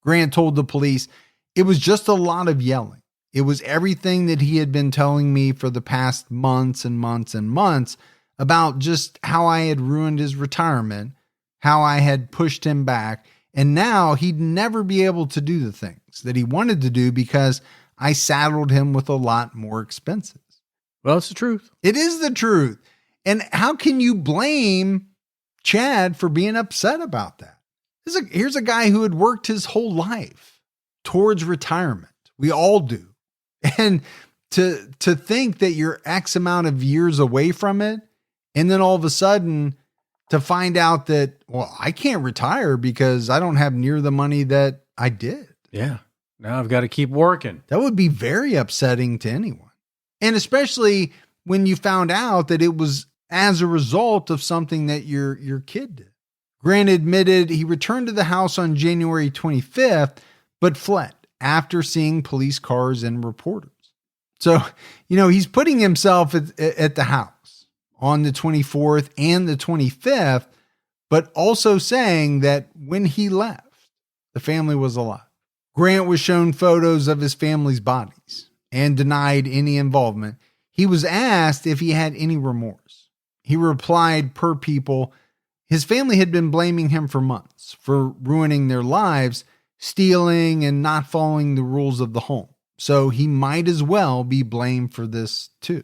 Grant told the police, it was just a lot of yelling. It was everything that he had been telling me for the past months and months and months about just how I had ruined his retirement, how I had pushed him back, and now he'd never be able to do the things that he wanted to do because I saddled him with a lot more expenses. Well, it's the truth. It is the truth. And how can you blame Chad for being upset about that? Here's a guy who had worked his whole life towards retirement. We all do. And to think that you're X amount of years away from it, and then all of a sudden to find out that, well, I can't retire because I don't have near the money that I did. Yeah. Now I've got to keep working. That would be very upsetting to anyone. And especially when you found out that it was as a result of something that your kid did. Grant admitted he returned to the house on January 25th, but fled after seeing police cars and reporters. So, he's putting himself at the house on the 24th and the 25th, but also saying that when he left, the family was alive. Grant was shown photos of his family's bodies and denied any involvement. He was asked if he had any remorse. He replied, per People, his family had been blaming him for months for ruining their lives, stealing and not following the rules of the home. So he might as well be blamed for this too.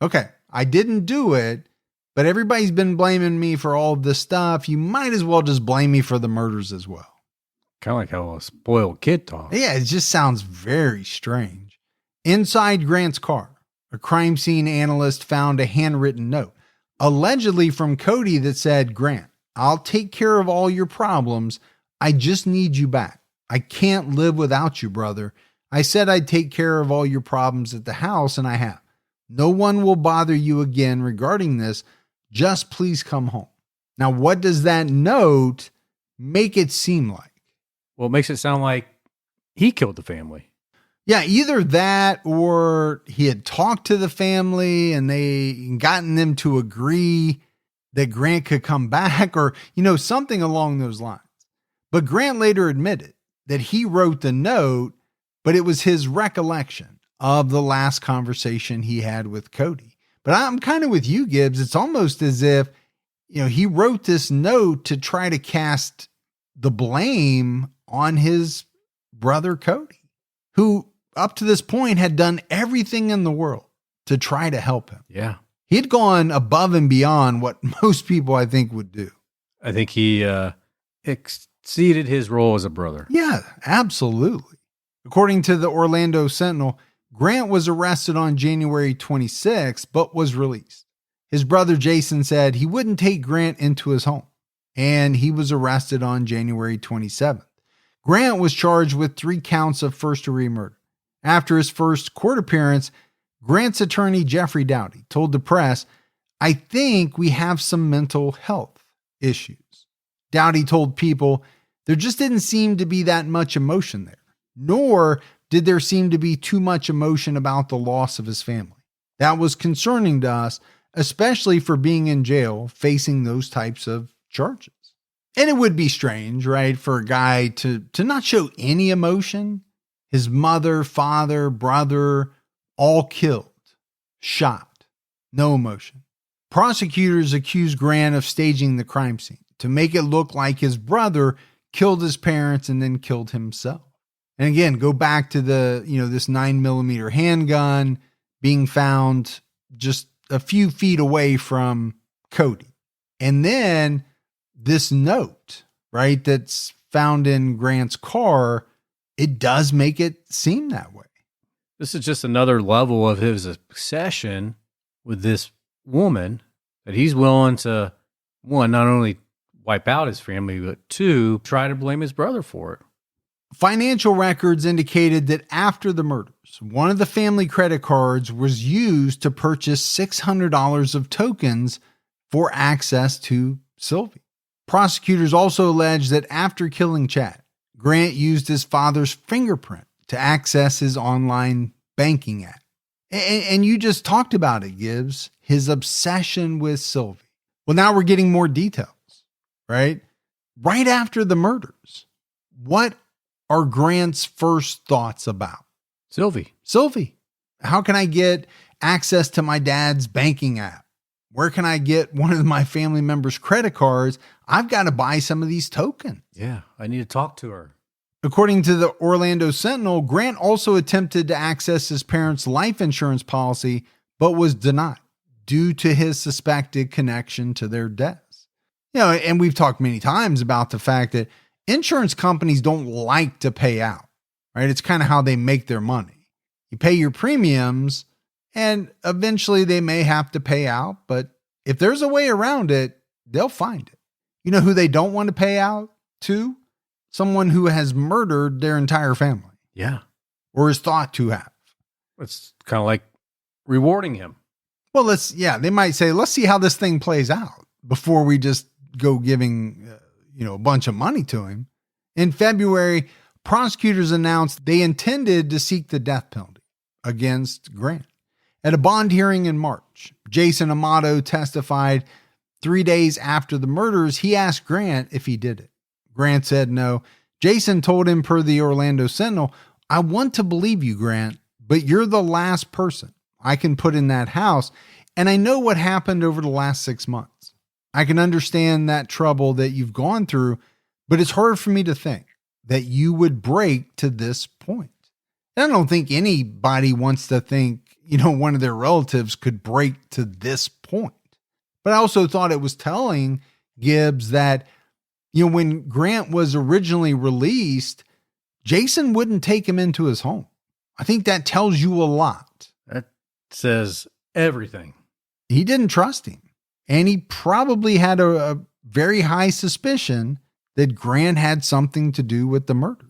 Okay, I didn't do it, but everybody's been blaming me for all of this stuff. You might as well just blame me for the murders as well. Kind of like how a spoiled kid talks. Yeah, it just sounds very strange. Inside Grant's car, a crime scene analyst found a handwritten note, allegedly from Cody, that said, "Grant, I'll take care of all your problems. I just need you back. I can't live without you, brother. I said I'd take care of all your problems at the house, and I have. No one will bother you again regarding this. Just please come home." Now, what does that note make it seem like? Well, it makes it sound like he killed the family. Yeah, either that or he had talked to the family and they gotten them to agree that Grant could come back, or, something along those lines. But Grant later admitted that he wrote the note, but it was his recollection of the last conversation he had with Cody. But I'm kind of with you, Gibbs. It's almost as if, he wrote this note to try to cast the blame on his brother Cody, who up to this point had done everything in the world to try to help him. Yeah. He had gone above and beyond what most people, I think, would do. I think he exceeded his role as a brother. Yeah, absolutely. According to the Orlando Sentinel, Grant was arrested on January 26th, but was released. His brother Jason said he wouldn't take Grant into his home, and he was arrested on January 27th. Grant was charged with 3 counts of first-degree murder. After his first court appearance, Grant's attorney, Jeffrey Dowdy, told the press, "I think we have some mental health issues." Dowdy told People, "There just didn't seem to be that much emotion there, nor did there seem to be too much emotion about the loss of his family. That was concerning to us, especially for being in jail facing those types of charges." And it would be strange, right, for a guy to not show any emotion. His mother, father, brother, all killed, shot, no emotion. Prosecutors accused Grant of staging the crime scene to make it look like his brother killed his parents and then killed himself. And again, go back to the, this 9mm handgun being found just a few feet away from Cody. And then this note, right, that's found in Grant's car, it does make it seem that way. This is just another level of his obsession with this woman that he's willing to, one, not only wipe out his family, but 2, try to blame his brother for it. Financial records indicated that after the murders, one of the family credit cards was used to purchase $600 of tokens for access to Sylvie. Prosecutors also alleged that after killing Chad, Grant used his father's fingerprint to access his online banking app. And you just talked about it, Gibbs, his obsession with Sylvie. Well, now we're getting more details, right? Right after the murders, what are Grant's first thoughts about? Sylvie. How can I get access to my dad's banking app? Where can I get one of my family members' credit cards? I've got to buy some of these tokens. Yeah, I need to talk to her. According to the Orlando Sentinel, Grant also attempted to access his parents' life insurance policy, but was denied due to his suspected connection to their deaths. And we've talked many times about the fact that insurance companies don't like to pay out, right? It's kind of how they make their money. You pay your premiums, and eventually they may have to pay out, but if there's a way around it, they'll find it. You know who they don't want to pay out to? Someone who has murdered their entire family. Yeah. Or is thought to have. It's kind of like rewarding him. Well, they might say, let's see how this thing plays out before we just go giving, a bunch of money to him. In February, prosecutors announced they intended to seek the death penalty against Grant. At a bond hearing in March, Jason Amato testified 3 days after the murders. He asked Grant if he did it. Grant said no. Jason told him, per the Orlando Sentinel, "I want to believe you, Grant, but you're the last person I can put in that house, and I know what happened over the last 6 months. I can understand that trouble that you've gone through, but it's hard for me to think that you would break to this point." And I don't think anybody wants to think, one of their relatives could break to this point. But I also thought it was telling, Gibbs, that When Grant was originally released, Jason wouldn't take him into his home. I think that tells you a lot. That says everything. He didn't trust him. And he probably had a very high suspicion that Grant had something to do with the murder.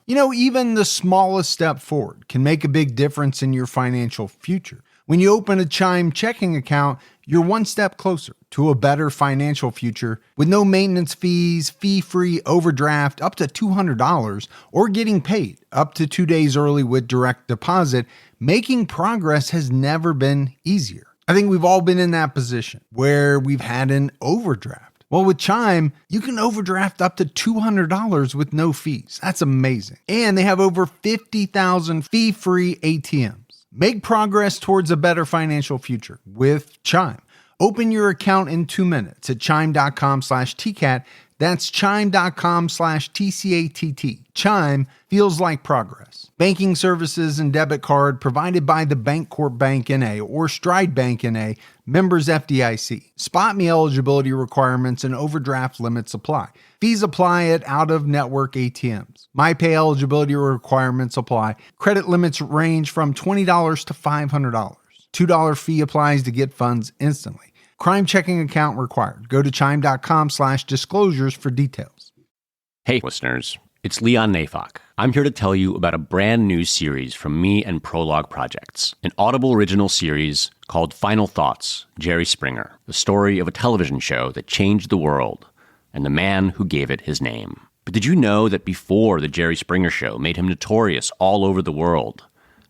Even the smallest step forward can make a big difference in your financial future. When you open a Chime checking account, you're one step closer to a better financial future with no maintenance fees, fee-free overdraft up to $200, or getting paid up to 2 days early with direct deposit. Making progress has never been easier. I think we've all been in that position where we've had an overdraft. Well, with Chime, you can overdraft up to $200 with no fees. That's amazing. And they have over 50,000 fee-free ATMs. Make progress towards a better financial future with Chime. Open your account in 2 minutes at chime.com/TCAT. That's chime.com/TCATT. Chime feels like progress. Banking services and debit card provided by the Bancorp Bank N.A. or Stride Bank N.A., members FDIC. Spot me eligibility requirements and overdraft limits apply. Fees apply at out-of-network ATMs. MyPay eligibility requirements apply. Credit limits range from $20 to $500. $2 fee applies to get funds instantly. Crime checking account required. Go to chime.com/disclosures for details. Hey, listeners, it's Leon Nafok. I'm here to tell you about a brand new series from me and Prologue Projects, an Audible original series called Final Thoughts, Jerry Springer, the story of a television show that changed the world and the man who gave it his name. But did you know that before the Jerry Springer Show made him notorious all over the world,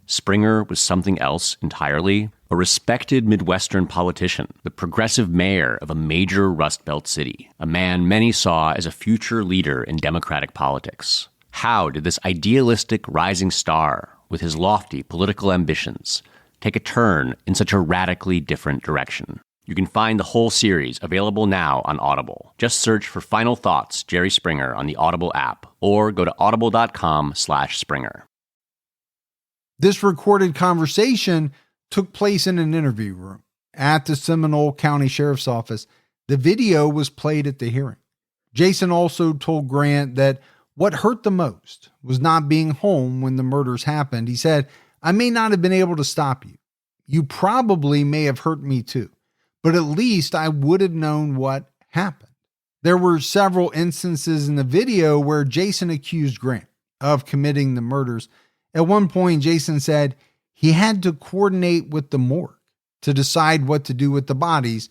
Springer was something else entirely? A respected Midwestern politician, the progressive mayor of a major Rust Belt city, a man many saw as a future leader in Democratic politics. How did this idealistic rising star, with his lofty political ambitions, take a turn in such a radically different direction? You can find the whole series available now on Audible. Just search for Final Thoughts, Jerry Springer on the Audible app, or go to audible.com/Springer. This recorded conversation took place in an interview room at the Seminole County Sheriff's Office. The video was played at the hearing. Jason also told Grant that what hurt the most was not being home when the murders happened. He said, "I may not have been able to stop you. You probably may have hurt me too, but at least I would have known what happened." There were several instances in the video where Jason accused Grant of committing the murders. At one point, Jason said he had to coordinate with the morgue to decide what to do with the bodies,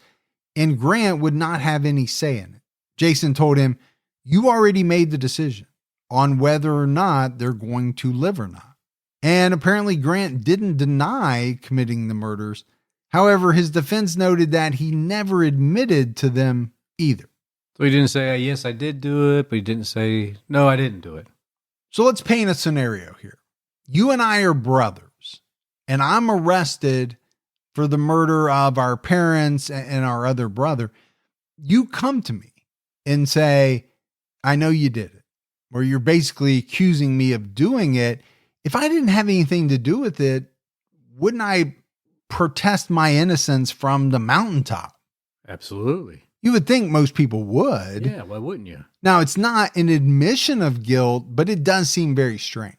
and Grant would not have any say in it. Jason told him, "You already made the decision on whether or not they're going to live or not." And apparently Grant didn't deny committing the murders. However, his defense noted that he never admitted to them either. So he didn't say, yes, I did do it, but he didn't say, no, I didn't do it. So let's paint a scenario here. You and I are brothers, and I'm arrested for the murder of our parents and our other brother. You come to me and say, "I know you did it," or you're basically accusing me of doing it. If I didn't have anything to do with it, wouldn't I protest my innocence from the mountaintop? Absolutely. You would think most people would. Yeah, why wouldn't you? Now, it's not an admission of guilt, but it does seem very strange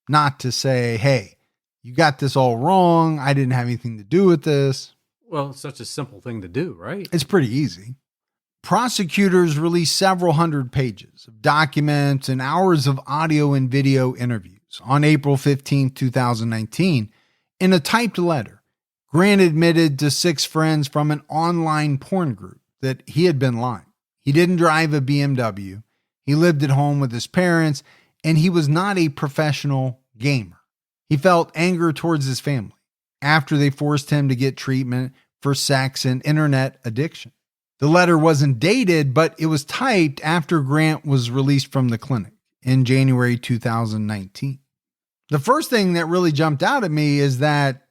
not to say, "Hey, you got this all wrong. I didn't have anything to do with this." Well, it's such a simple thing to do, right? It's pretty easy. Prosecutors released several hundred pages of documents and hours of audio and video interviews on April 15, 2019. In a typed letter, Grant admitted to 6 friends from an online porn group that he had been lying. He didn't drive a BMW. He lived at home with his parents, and he was not a professional gamer. He felt anger towards his family after they forced him to get treatment for sex and internet addiction. The letter wasn't dated, but it was typed after Grant was released from the clinic in January 2019. The first thing that really jumped out at me is that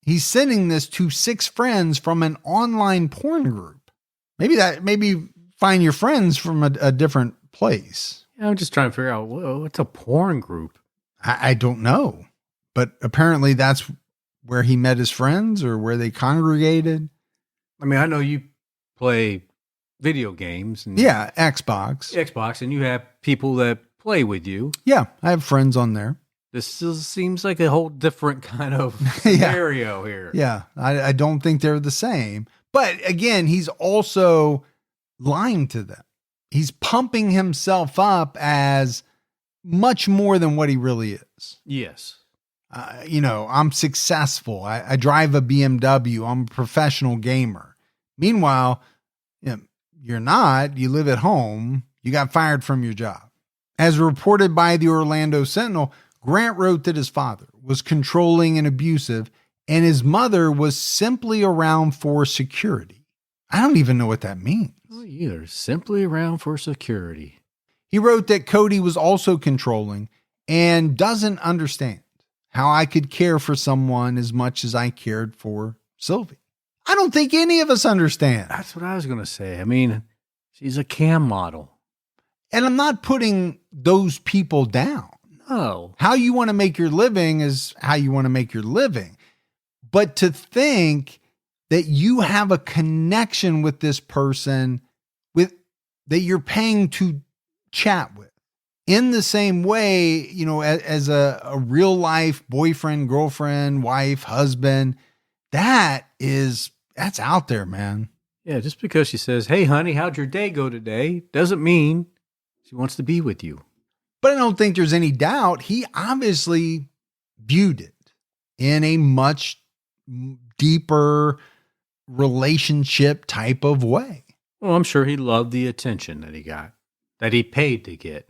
he's sending this to 6 friends from an online porn group. Maybe find your friends from a different place. I'm just trying to figure out, what's a porn group? I don't know, but apparently that's where he met his friends or where they congregated. I mean, I know you play video games and Yeah, Xbox. Xbox, and you have people that play with you. Yeah, I have friends on there. Seems like a whole different kind of scenario here. Yeah, I don't think they're the same. But again, he's also lying to them. He's pumping himself up as much more than what he really is. Yes. I'm successful. I drive a BMW. I'm a professional gamer. Meanwhile, you're not. You live at home. You got fired from your job. As reported by the Orlando Sentinel, Grant wrote that his father was controlling and abusive, and his mother was simply around for security. I don't even know what that means. Well, either simply around for security. He wrote that Cody was also controlling and doesn't understand how I could care for someone as much as I cared for Sylvie. I don't think any of us understand. That's what I was going to say. I mean, she's a cam model. And I'm not putting those people down. No. How you want to make your living is how you want to make your living. But to think that you have a connection with this person that you're paying to chat with in the same way, as a real life boyfriend, girlfriend, wife, husband, that's out there, man. Yeah. Just because she says, "Hey honey, how'd your day go today?" doesn't mean she wants to be with you. But I don't think there's any doubt he obviously viewed it in a much deeper relationship type of way. Well, I'm sure he loved the attention that he got, that he paid to get.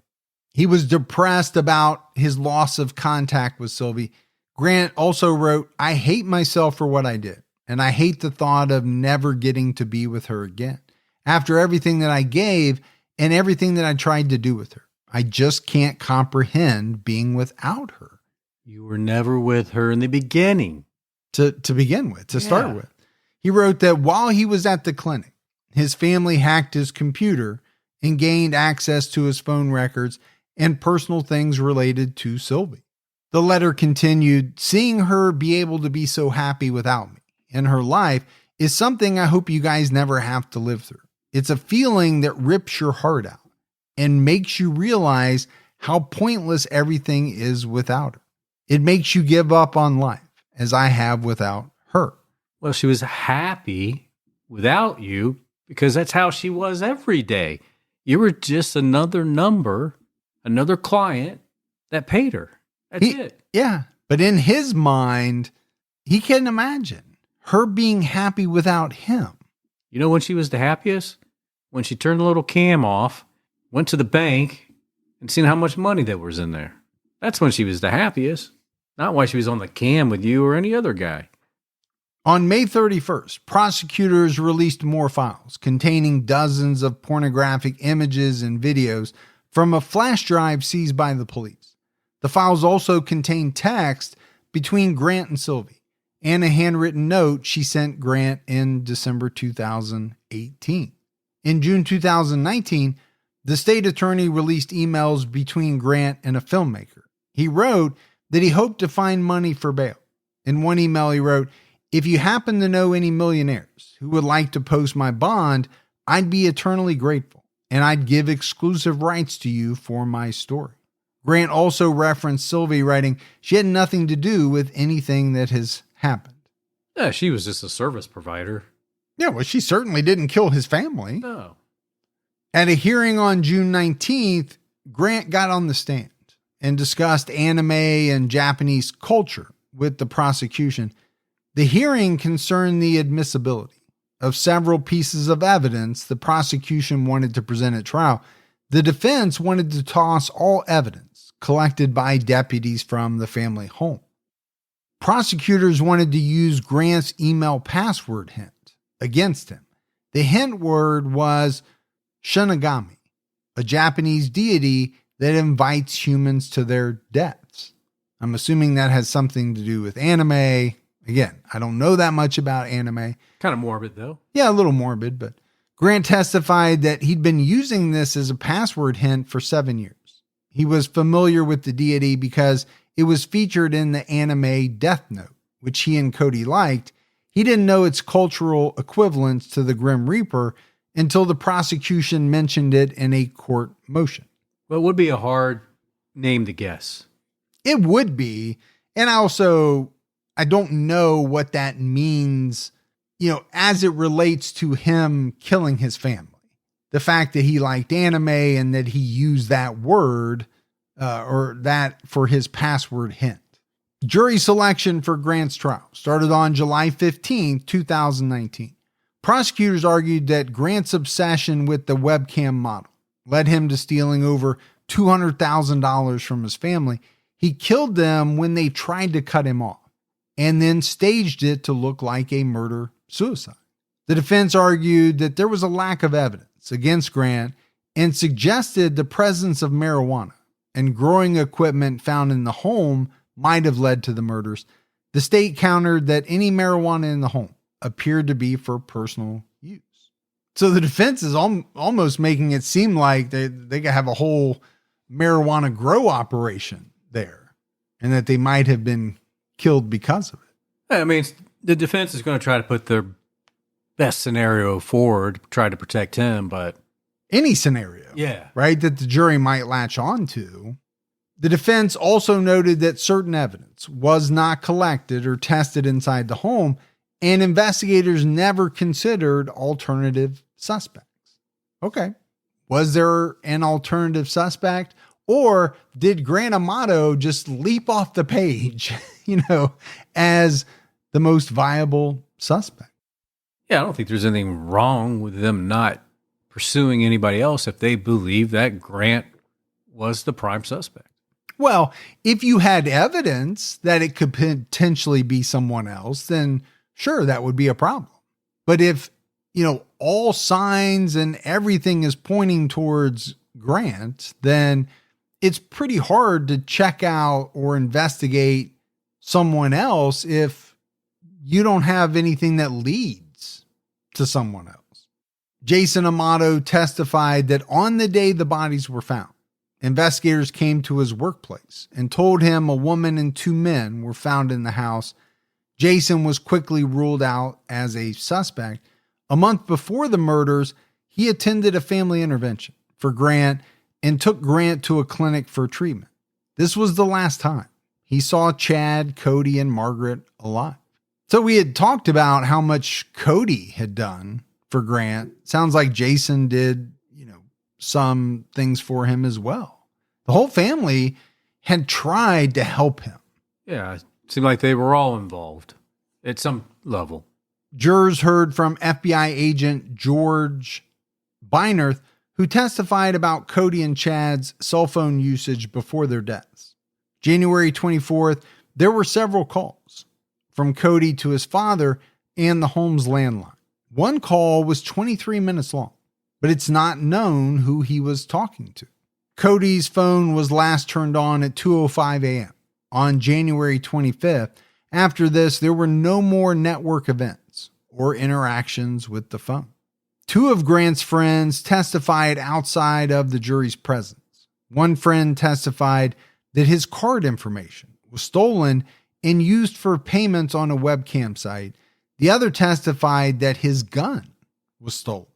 He was depressed about his loss of contact with Sylvie. Grant also wrote, "I hate myself for what I did, and I hate the thought of never getting to be with her again. After everything that I gave and everything that I tried to do with her, I just can't comprehend being without her." You were never with her in the beginning. To begin with, to start with. He wrote that while he was at the clinic, his family hacked his computer and gained access to his phone records and personal things related to Sylvie. The letter continued, "Seeing her be able to be so happy without me in her life is something I hope you guys never have to live through. It's a feeling that rips your heart out and makes you realize how pointless everything is without her. It makes you give up on life, as I have without her." Well, she was happy without you because that's how she was every day. You were just another number, another client that paid her. That's it. Yeah. But in his mind, he can't imagine her being happy without him. You know when she was the happiest? When she turned the little cam off, went to the bank, and seen how much money that was in there. That's when she was the happiest. Not why she was on the cam with you or any other guy. On May 31st, prosecutors released more files containing dozens of pornographic images and videos from a flash drive seized by the police. The files also contained text between Grant and Sylvie and a handwritten note she sent Grant in December 2018. In June 2019, the state attorney released emails between Grant and a filmmaker. He wrote that he hoped to find money for bail. In one email, he wrote, "If you happen to know any millionaires who would like to post my bond, I'd be eternally grateful, and I'd give exclusive rights to you for my story." Grant also referenced Sylvie, writing, "She had nothing to do with anything that has happened." Yeah, she was just a service provider. Yeah, well, she certainly didn't kill his family. No. At a hearing on June 19th, Grant got on the stand and discussed anime and Japanese culture with the prosecution. The hearing concerned the admissibility of several pieces of evidence the prosecution wanted to present at trial. The defense wanted to toss all evidence collected by deputies from the family home. Prosecutors wanted to use Grant's email password hint against him. The hint word was Shinigami, a Japanese deity that invites humans to their deaths. I'm assuming that has something to do with anime. Again, I don't know that much about anime. Kind of morbid, though. Yeah, a little morbid, but Grant testified that he'd been using this as a password hint for 7 years. He was familiar with the deity because it was featured in the anime Death Note, which he and Cody liked. He didn't know its cultural equivalence to the Grim Reaper until the prosecution mentioned it in a court motion. Well, it would be a hard name to guess. It would be. And I don't know what that means, as it relates to him killing his family. The fact that he liked anime and that he used that word or that for his password hint. Jury selection for Grant's trial started on July 15, 2019. Prosecutors argued that Grant's obsession with the webcam model led him to stealing over $200,000 from his family. He killed them when they tried to cut him off and then staged it to look like a murder-suicide. The defense argued that there was a lack of evidence against Grant and suggested the presence of marijuana and growing equipment found in the home might have led to the murders. The state countered that any marijuana in the home appeared to be for personal use. So the defense is almost making it seem like they could have a whole marijuana grow operation there and that they might have been killed because of it. I mean, the defense is going to try to put their best scenario forward, try to protect him, but any scenario, right, that the jury might latch on to. The defense also noted that certain evidence was not collected or tested inside the home, and investigators never considered alternative suspects. Okay. Was there an alternative suspect, or did Grant Amato just leap off the page, as the most viable suspect? Yeah, I don't think there's anything wrong with them not pursuing anybody else if they believe that Grant was the prime suspect. Well, if you had evidence that it could potentially be someone else, then sure, that would be a problem. But if, all signs and everything is pointing towards Grant, then it's pretty hard to check out or investigate someone else if you don't have anything that leads to someone else. Jason Amato testified that on the day the bodies were found, investigators came to his workplace and told him a woman and two men were found in the house. Jason was quickly ruled out as a suspect. A month before the murders, he attended a family intervention for Grant and took Grant to a clinic for treatment. This was the last time he saw Chad, Cody, and Margaret alive. So we had talked about how much Cody had done for Grant. Sounds like Jason did, some things for him as well. The whole family had tried to help him. Yeah, it seemed like they were all involved at some level. Jurors heard from FBI agent George Beinerth, who testified about Cody and Chad's cell phone usage before their deaths. January 24th, there were several calls from Cody to his father and the home's landline. One call was 23 minutes long, but it's not known who he was talking to. Cody's phone was last turned on at 2:05 a.m. on January 25th. After this, there were no more network events or interactions with the phone. Two of Grant's friends testified outside of the jury's presence. One friend testified that his card information was stolen and used for payments on a webcam site. The other testified that his gun was stolen.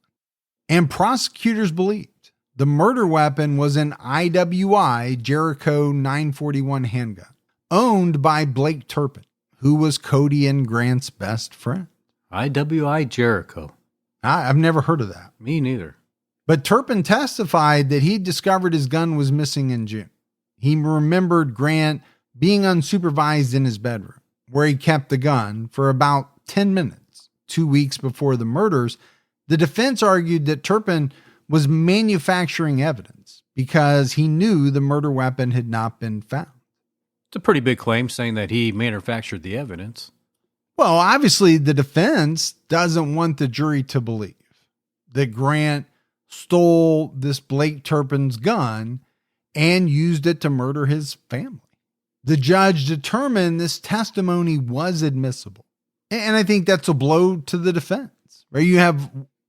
And prosecutors believed the murder weapon was an IWI Jericho 941 handgun owned by Blake Turpin, who was Cody and Grant's best friend. IWI Jericho. I've never heard of that. Me neither. But Turpin testified that he discovered his gun was missing in June. He remembered Grant being unsupervised in his bedroom, where he kept the gun for about 10 minutes, 2 weeks before the murders. The defense argued that Turpin was manufacturing evidence because he knew the murder weapon had not been found. It's a pretty big claim saying that he manufactured the evidence. Well, obviously the defense doesn't want the jury to believe that Grant stole this Blake Turpin's gun and used it to murder his family. The judge determined this testimony was admissible. And I think that's a blow to the defense, right?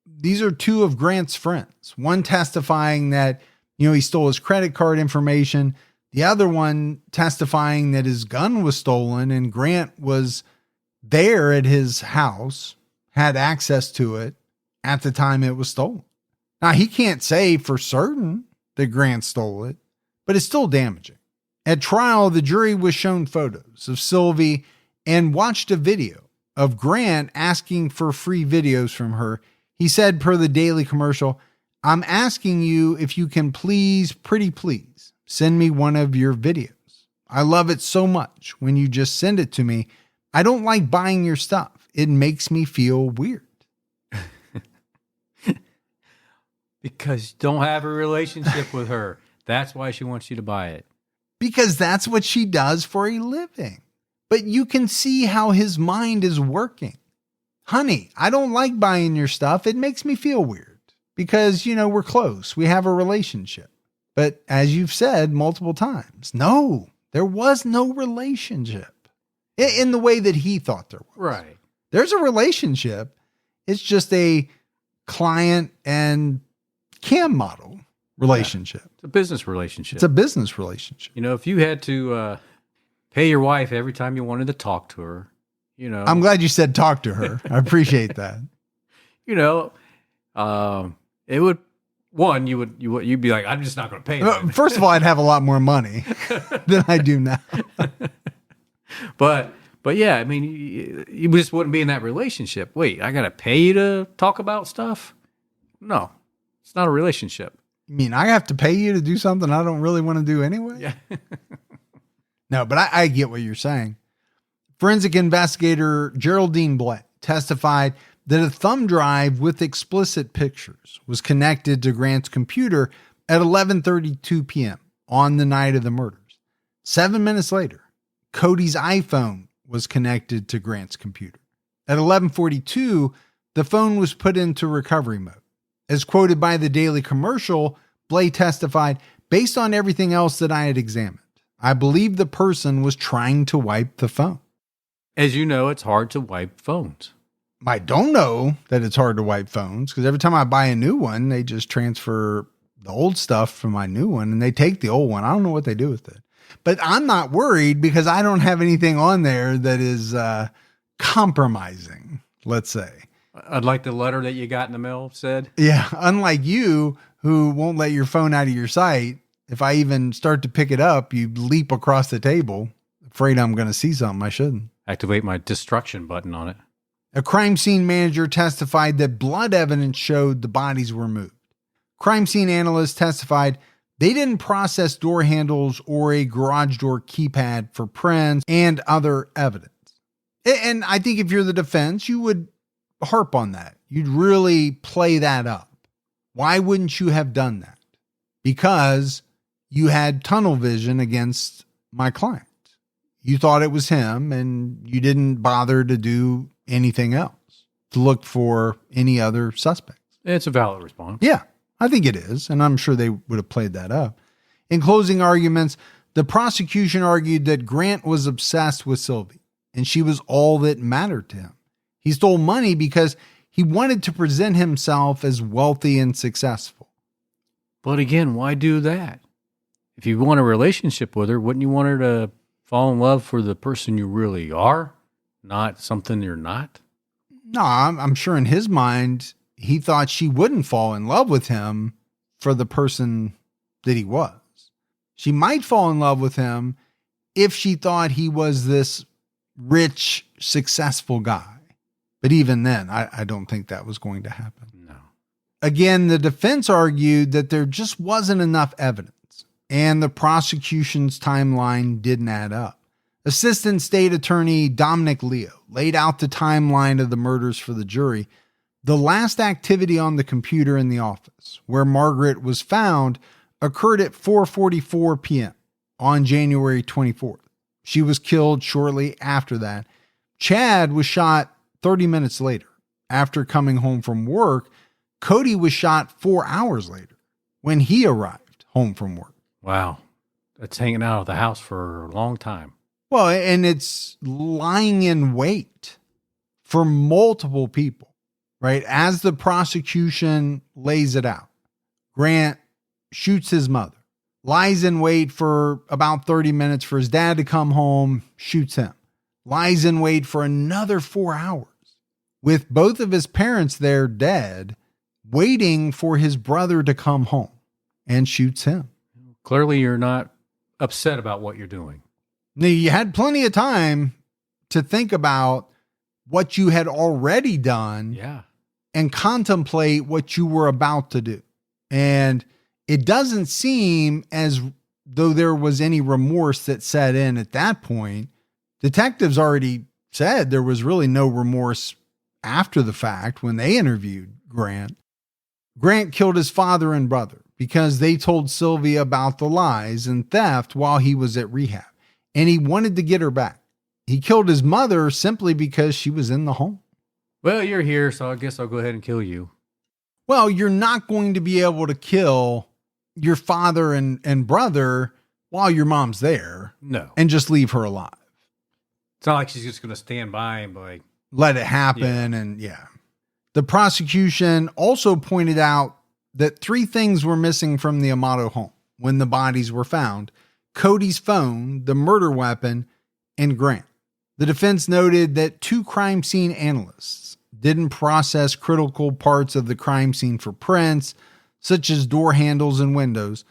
These are two of Grant's friends, one testifying that, he stole his credit card information. The other one testifying that his gun was stolen and Grant was there at his house, had access to it, at the time it was stolen. Now, he can't say for certain that Grant stole it, but it's still damaging. At trial, the jury was shown photos of Sylvie and watched a video of Grant asking for free videos from her. He said, per the Daily commercial, "I'm asking you if you can please, pretty please, send me one of your videos. I love it so much when you just send it to me. I don't like buying your stuff. It makes me feel weird." Because you don't have a relationship with her. That's why she wants you to buy it. Because that's what she does for a living. But you can see how his mind is working. "Honey, I don't like buying your stuff. It makes me feel weird because, we're close. We have a relationship." But as you've said multiple times, no, there was no relationship in the way that he thought there was. Right. There's a relationship. It's just a client and cam model relationship. Yeah. It's a business relationship. It's a business relationship. If you had to pay your wife every time you wanted to talk to her, I'm glad you said talk to her. I appreciate that. It would, you'd be like, "I'm just not going to pay it." First of all, I'd have a lot more money than I do now. But yeah, I mean, you just wouldn't be in that relationship. Wait, I got to pay you to talk about stuff? No, it's not a relationship. You mean I have to pay you to do something I don't really want to do anyway? Yeah. No, but I get what you're saying. Forensic investigator Geraldine Blay testified that a thumb drive with explicit pictures was connected to Grant's computer at 11:32 p.m. on the night of the murders. 7 minutes later, Cody's iPhone was connected to Grant's computer. At 11:42, the phone was put into recovery mode. As quoted by the Daily commercial, Blay testified, "Based on everything else that I had examined, I believe the person was trying to wipe the phone." As you know, it's hard to wipe phones. I don't know that it's hard to wipe phones because every time I buy a new one, they just transfer the old stuff from my new one and they take the old one. I don't know what they do with it. But I'm not worried because I don't have anything on there that is compromising, let's say. I'd like the letter that you got in the mail said. Yeah, unlike you who won't let your phone out of your sight. If I even start to pick it up, you leap across the table, afraid I'm going to see something I shouldn't. Activate my destruction button on it. A crime scene manager testified that blood evidence showed the bodies were moved. Crime scene analysts testified they didn't process door handles or a garage door keypad for prints and other evidence. And I think if you're the defense, you would harp on that. You'd really play that up. Why wouldn't you have done that? Because you had tunnel vision against my client. You thought it was him and you didn't bother to do anything else to look for any other suspects. It's a valid response. Yeah, I think it is. And I'm sure they would have played that up. In closing arguments, the prosecution argued that Grant was obsessed with Sylvie and she was all that mattered to him. He stole money because he wanted to present himself as wealthy and successful. But again, why do that? If you want a relationship with her, wouldn't you want her to fall in love for the person you really are, not something you're not? No, I'm sure in his mind, he thought she wouldn't fall in love with him for the person that he was. She might fall in love with him if she thought he was this rich, successful guy. But even then, I don't think that was going to happen. No. Again, the defense argued that there just wasn't enough evidence and the prosecution's timeline didn't add up. Assistant State Attorney Dominic Leo laid out the timeline of the murders for the jury. The last activity on the computer in the office where Margaret was found occurred at 4:44 p.m. on January 24th. She was killed shortly after that. Chad was shot 30 minutes later. After coming home from work, Cody was shot 4 hours later when he arrived home from work. Wow. That's hanging out of the house for a long time. Well, and it's lying in wait for multiple people, right? As the prosecution lays it out, Grant shoots his mother, lies in wait for about 30 minutes for his dad to come home, shoots him, lies in wait for another 4 hours, with both of his parents there dead, waiting for his brother to come home, and shoots him. Clearly, you're not upset about what you're doing. Now, you had plenty of time to think about what you had already done Yeah. and contemplate what you were about to do. And it doesn't seem as though there was any remorse that set in at that point. Detectives already said there was really no remorse after the fact when they interviewed Grant. Grant killed his father and brother because they told Sylvia about the lies and theft while he was at rehab, and he wanted to get her back. He killed his mother simply because she was in the home. Well, you're here, so I guess I'll go ahead and kill you. Well, you're not going to be able to kill your father and brother while your mom's there. No. And just leave her alive. It's not like she's just going to stand by and be like, let it happen. And yeah. The prosecution also pointed out that 3 things were missing from the Amato home when the bodies were found: Cody's phone, the murder weapon, and Grant. The defense noted that 2 crime scene analysts didn't process critical parts of the crime scene for prints, such as door handles and windows.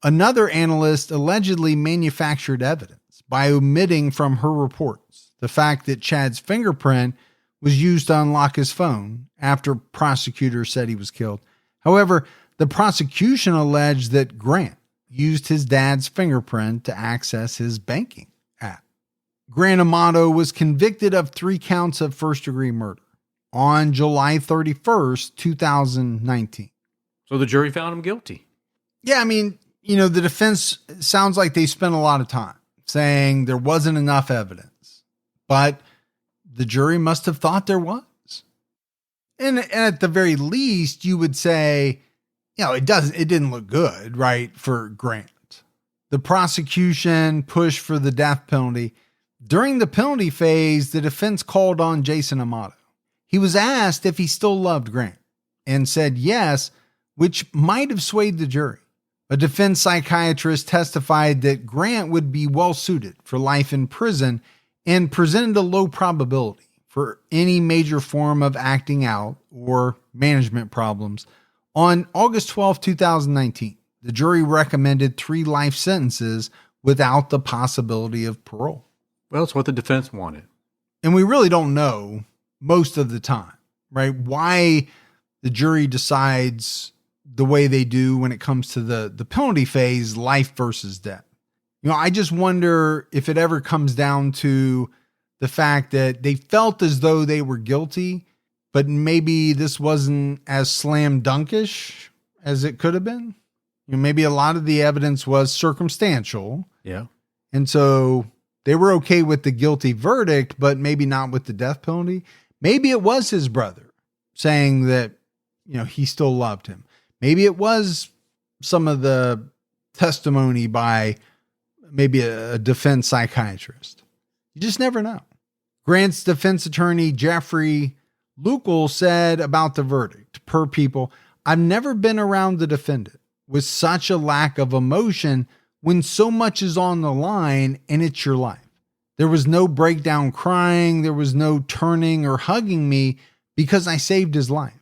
Another analyst allegedly manufactured evidence by omitting from her reports the fact that Chad's fingerprint was used to unlock his phone after prosecutors said he was killed. However, the prosecution alleged that Grant used his dad's fingerprint to access his banking app. Grant Amato was convicted of 3 counts of first-degree murder on July 31st, 2019. so the jury found him guilty. Yeah, I mean, the defense sounds like they spent a lot of time saying there wasn't enough evidence, but the jury must have thought there was. And at the very least, you would say, it didn't look good, right, for Grant. The prosecution pushed for the death penalty. During the penalty phase, the defense called on Jason Amato. He was asked if he still loved Grant and said yes, which might have swayed the jury. A defense psychiatrist testified that Grant would be well suited for life in prison and presented a low probability for any major form of acting out or management problems. On August 12, 2019, the jury recommended 3 life sentences without the possibility of parole. Well, it's what the defense wanted. And we really don't know most of the time, right? Why the jury decides the way they do when it comes to the penalty phase, life versus death. I just wonder if it ever comes down to the fact that they felt as though they were guilty, but maybe this wasn't as slam dunkish as it could have been. Maybe a lot of the evidence was circumstantial. Yeah. And so they were okay with the guilty verdict, but maybe not with the death penalty. Maybe it was his brother saying that, he still loved him. Maybe it was some of the testimony by maybe a defense psychiatrist. You just never know. Grant's defense attorney, Jeffrey Lukel, said about the verdict, per People, "I've never been around the defendant with such a lack of emotion when so much is on the line and it's your life. There was no breakdown crying. There was no turning or hugging me because I saved his life.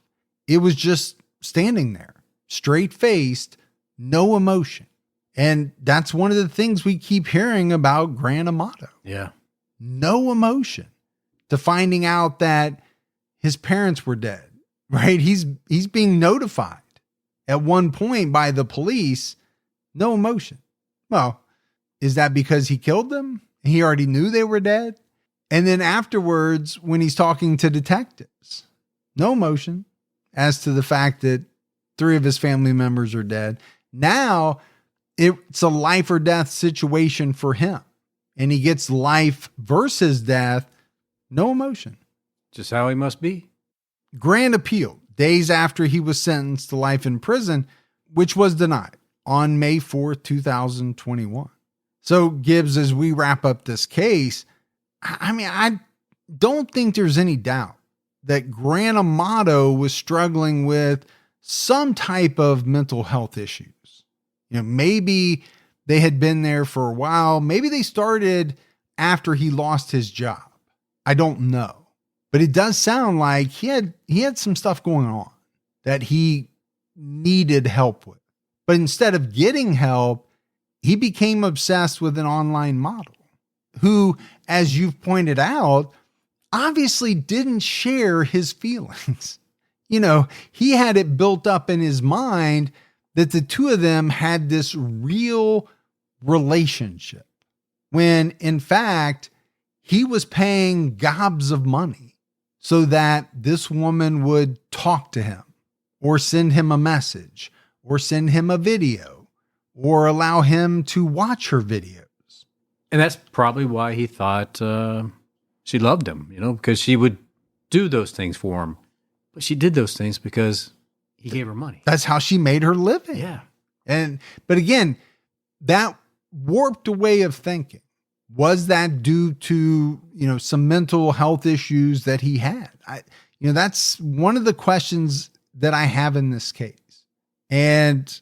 It was just standing there, straight-faced, no emotion." And that's one of the things we keep hearing about Grant Amato. Yeah. No emotion to finding out that his parents were dead, right? He's being notified at one point by the police. No emotion. Well, is that because he killed them? He already knew they were dead? And then afterwards, when he's talking to detectives, no emotion as to the fact that 3 of his family members are dead. Now it's a life or death situation for him, and he gets life versus death. No emotion. Just how he must be. Grant appealed days after he was sentenced to life in prison, which was denied on May 4th, 2021. So, Gibbs, as we wrap up this case, I don't think there's any doubt that Grant Amato was struggling with some type of mental health issues. Maybe they had been there for a while. Maybe they started after he lost his job. I don't know. But it does sound like he had some stuff going on that he needed help with. But instead of getting help, he became obsessed with an online model who, as you've pointed out, obviously didn't share his feelings. He had it built up in his mind that the two of them had this real relationship, when in fact, he was paying gobs of money so that this woman would talk to him or send him a message or send him a video or allow him to watch her videos. And that's probably why he thought she loved him, because she would do those things for him. But she did those things because he gave her money. That's how she made her living. Yeah. But again, that warped way of thinking, was that due to, some mental health issues that he had? That's one of the questions that I have in this case. And,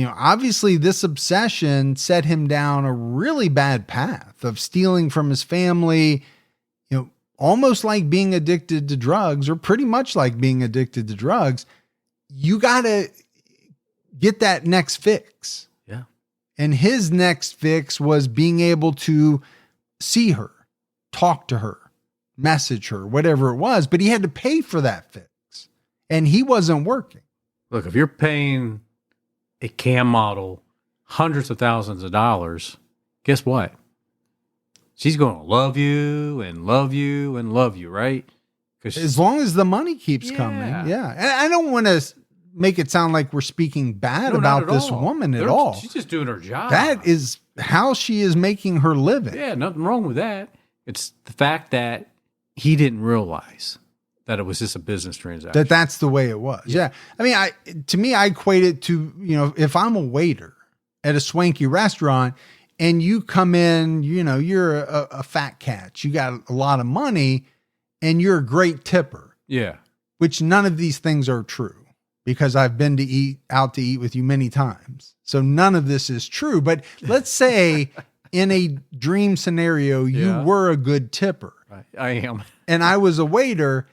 obviously this obsession set him down a really bad path of stealing from his family, almost like being addicted to drugs, or pretty much like being addicted to drugs. You got to get that next fix. Yeah. And his next fix was being able to see her, talk to her, message her, whatever it was, but he had to pay for that fix. And he wasn't working. Look, if you're paying a cam model hundreds of thousands of dollars, guess what? She's going to love you and love you and love you, right? As long as the money keeps coming. Yeah. And I don't want to make it sound like we're speaking bad about this woman at all. She's just doing her job. That is how she is making her living. Yeah, nothing wrong with that. It's the fact that he didn't realize that it was just a business transaction. That's the way it was. Yeah. I mean, to me, I equate it to, if I'm a waiter at a swanky restaurant and you come in, you're a fat cat, you got a lot of money and you're a great tipper. Yeah. Which none of these things are true, because I've been out to eat with you many times. So none of this is true. But let's say in a dream scenario, you were a good tipper. I am. And I was a waiter.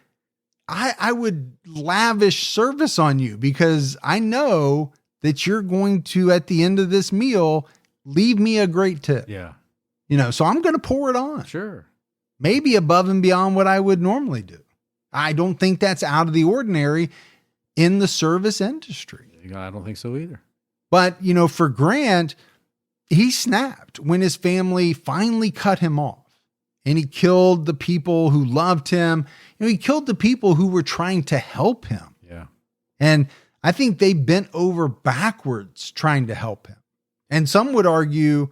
I would lavish service on you because I know that you're going to, at the end of this meal, leave me a great tip. Yeah. So I'm going to pour it on. Sure. Maybe above and beyond what I would normally do. I don't think that's out of the ordinary in the service industry. I don't think so either. But, for Grant, he snapped when his family finally cut him off. And he killed the people who loved him. He killed the people who were trying to help him. Yeah. And I think they bent over backwards trying to help him. And some would argue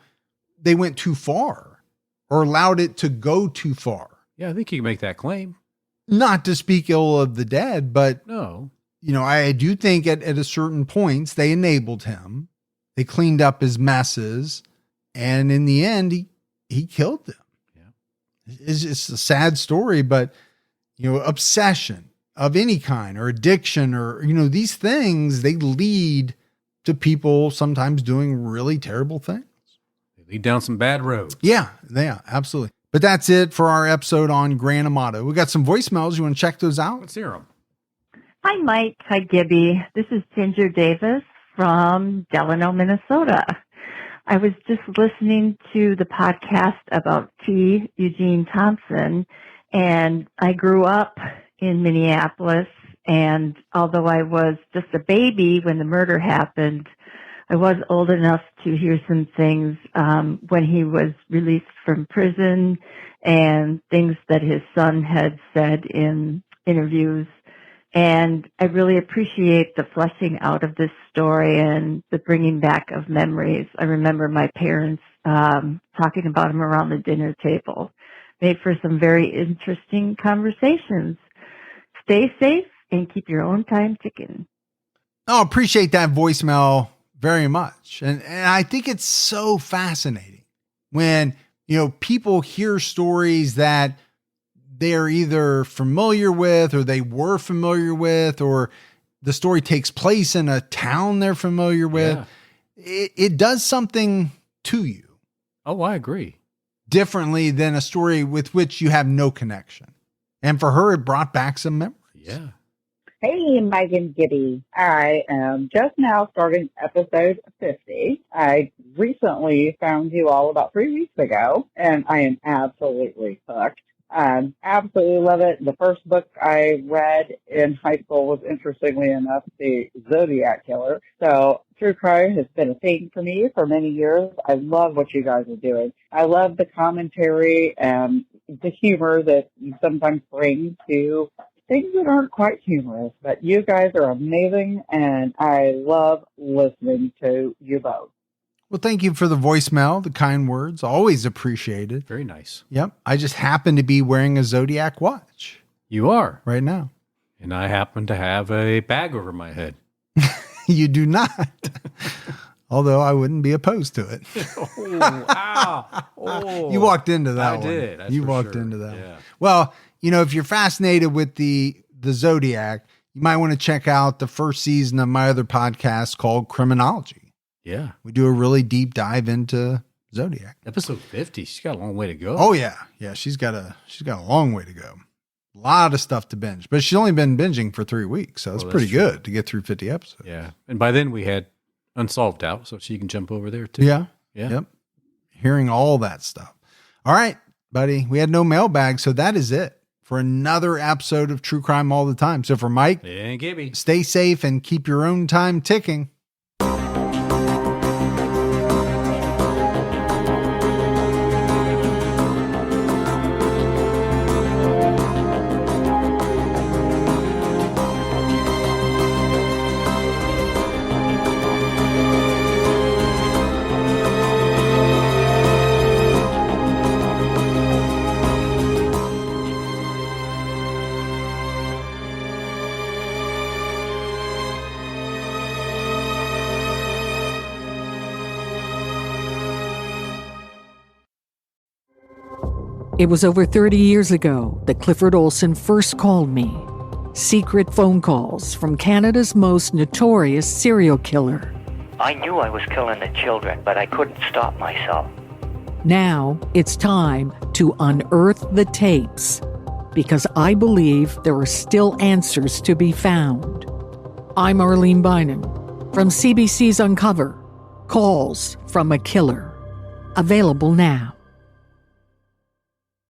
they went too far or allowed it to go too far. Yeah, I think you can make that claim. Not to speak ill of the dead, but no. I do think at a certain points they enabled him. They cleaned up his messes. And in the end, he killed them. It's just a sad story, but, obsession of any kind or addiction or, these things, they lead to people sometimes doing really terrible things. They lead down some bad roads. Yeah, absolutely. But that's it for our episode on Grant Amato. We got some voicemails. You want to check those out? Let's hear them. Hi, Mike. Hi, Gibby. This is Ginger Davis from Delano, Minnesota. I was just listening to the podcast about T. Eugene Thompson, and I grew up in Minneapolis, and although I was just a baby when the murder happened, I was old enough to hear some things when he was released from prison and things that his son had said in interviews. And I really appreciate the fleshing out of this story and the bringing back of memories. I remember my parents talking about him around the dinner table. Made for some very interesting conversations. Stay safe and keep your own time ticking. Oh, appreciate that voicemail very much. And I think it's so fascinating when, people hear stories that they're either familiar with or they were familiar with, or the story takes place in a town they're familiar with. Yeah. It does something to you. Oh, I agree. Differently than a story with which you have no connection. And for her, it brought back some memories. Yeah. Hey, Mike and Gibby. I am just now starting episode 50. I recently found you all about 3 weeks ago, and I am absolutely hooked. Absolutely love it. The first book I read in high school was, interestingly enough, the Zodiac Killer. So true crime has been a thing for me for many years. I love what you guys are doing. I love the commentary and the humor that you sometimes bring to things that aren't quite humorous, but you guys are amazing, and I love listening to you both. Well, thank you for the voicemail, the kind words. Always appreciated. Very nice. Yep. I just happen to be wearing a Zodiac watch You are. right now. And I happen to have a bag over my head. You do not. Although I wouldn't be opposed to it. You walked into that I one. did, that's You for walked sure. into that Yeah. one. Well, if you're fascinated with the Zodiac, you might want to check out the first season of my other podcast called Criminology. Yeah. We do a really deep dive into Zodiac. Episode 50. She's got a long way to go. Oh yeah. Yeah. She's got a long way to go. A lot of stuff to binge, but she's only been binging for 3 weeks. So it's that's pretty true. good to get through 50 episodes. Yeah. And by then we had Unsolved out, so she can jump over there too. Yeah. Yeah. Yep. Hearing all that stuff. All right, buddy. We had no mailbag. So that is it for another episode of True Crime All the Time. So for Mike, And Gibby. stay safe and keep your own time ticking. It was over 30 years ago that Clifford Olson first called me. Secret phone calls from Canada's most notorious serial killer. I knew I was killing the children, but I couldn't stop myself. Now it's time to unearth the tapes, because I believe there are still answers to be found. I'm Arlene Bynum from CBC's Uncover, Calls from a Killer. Available now.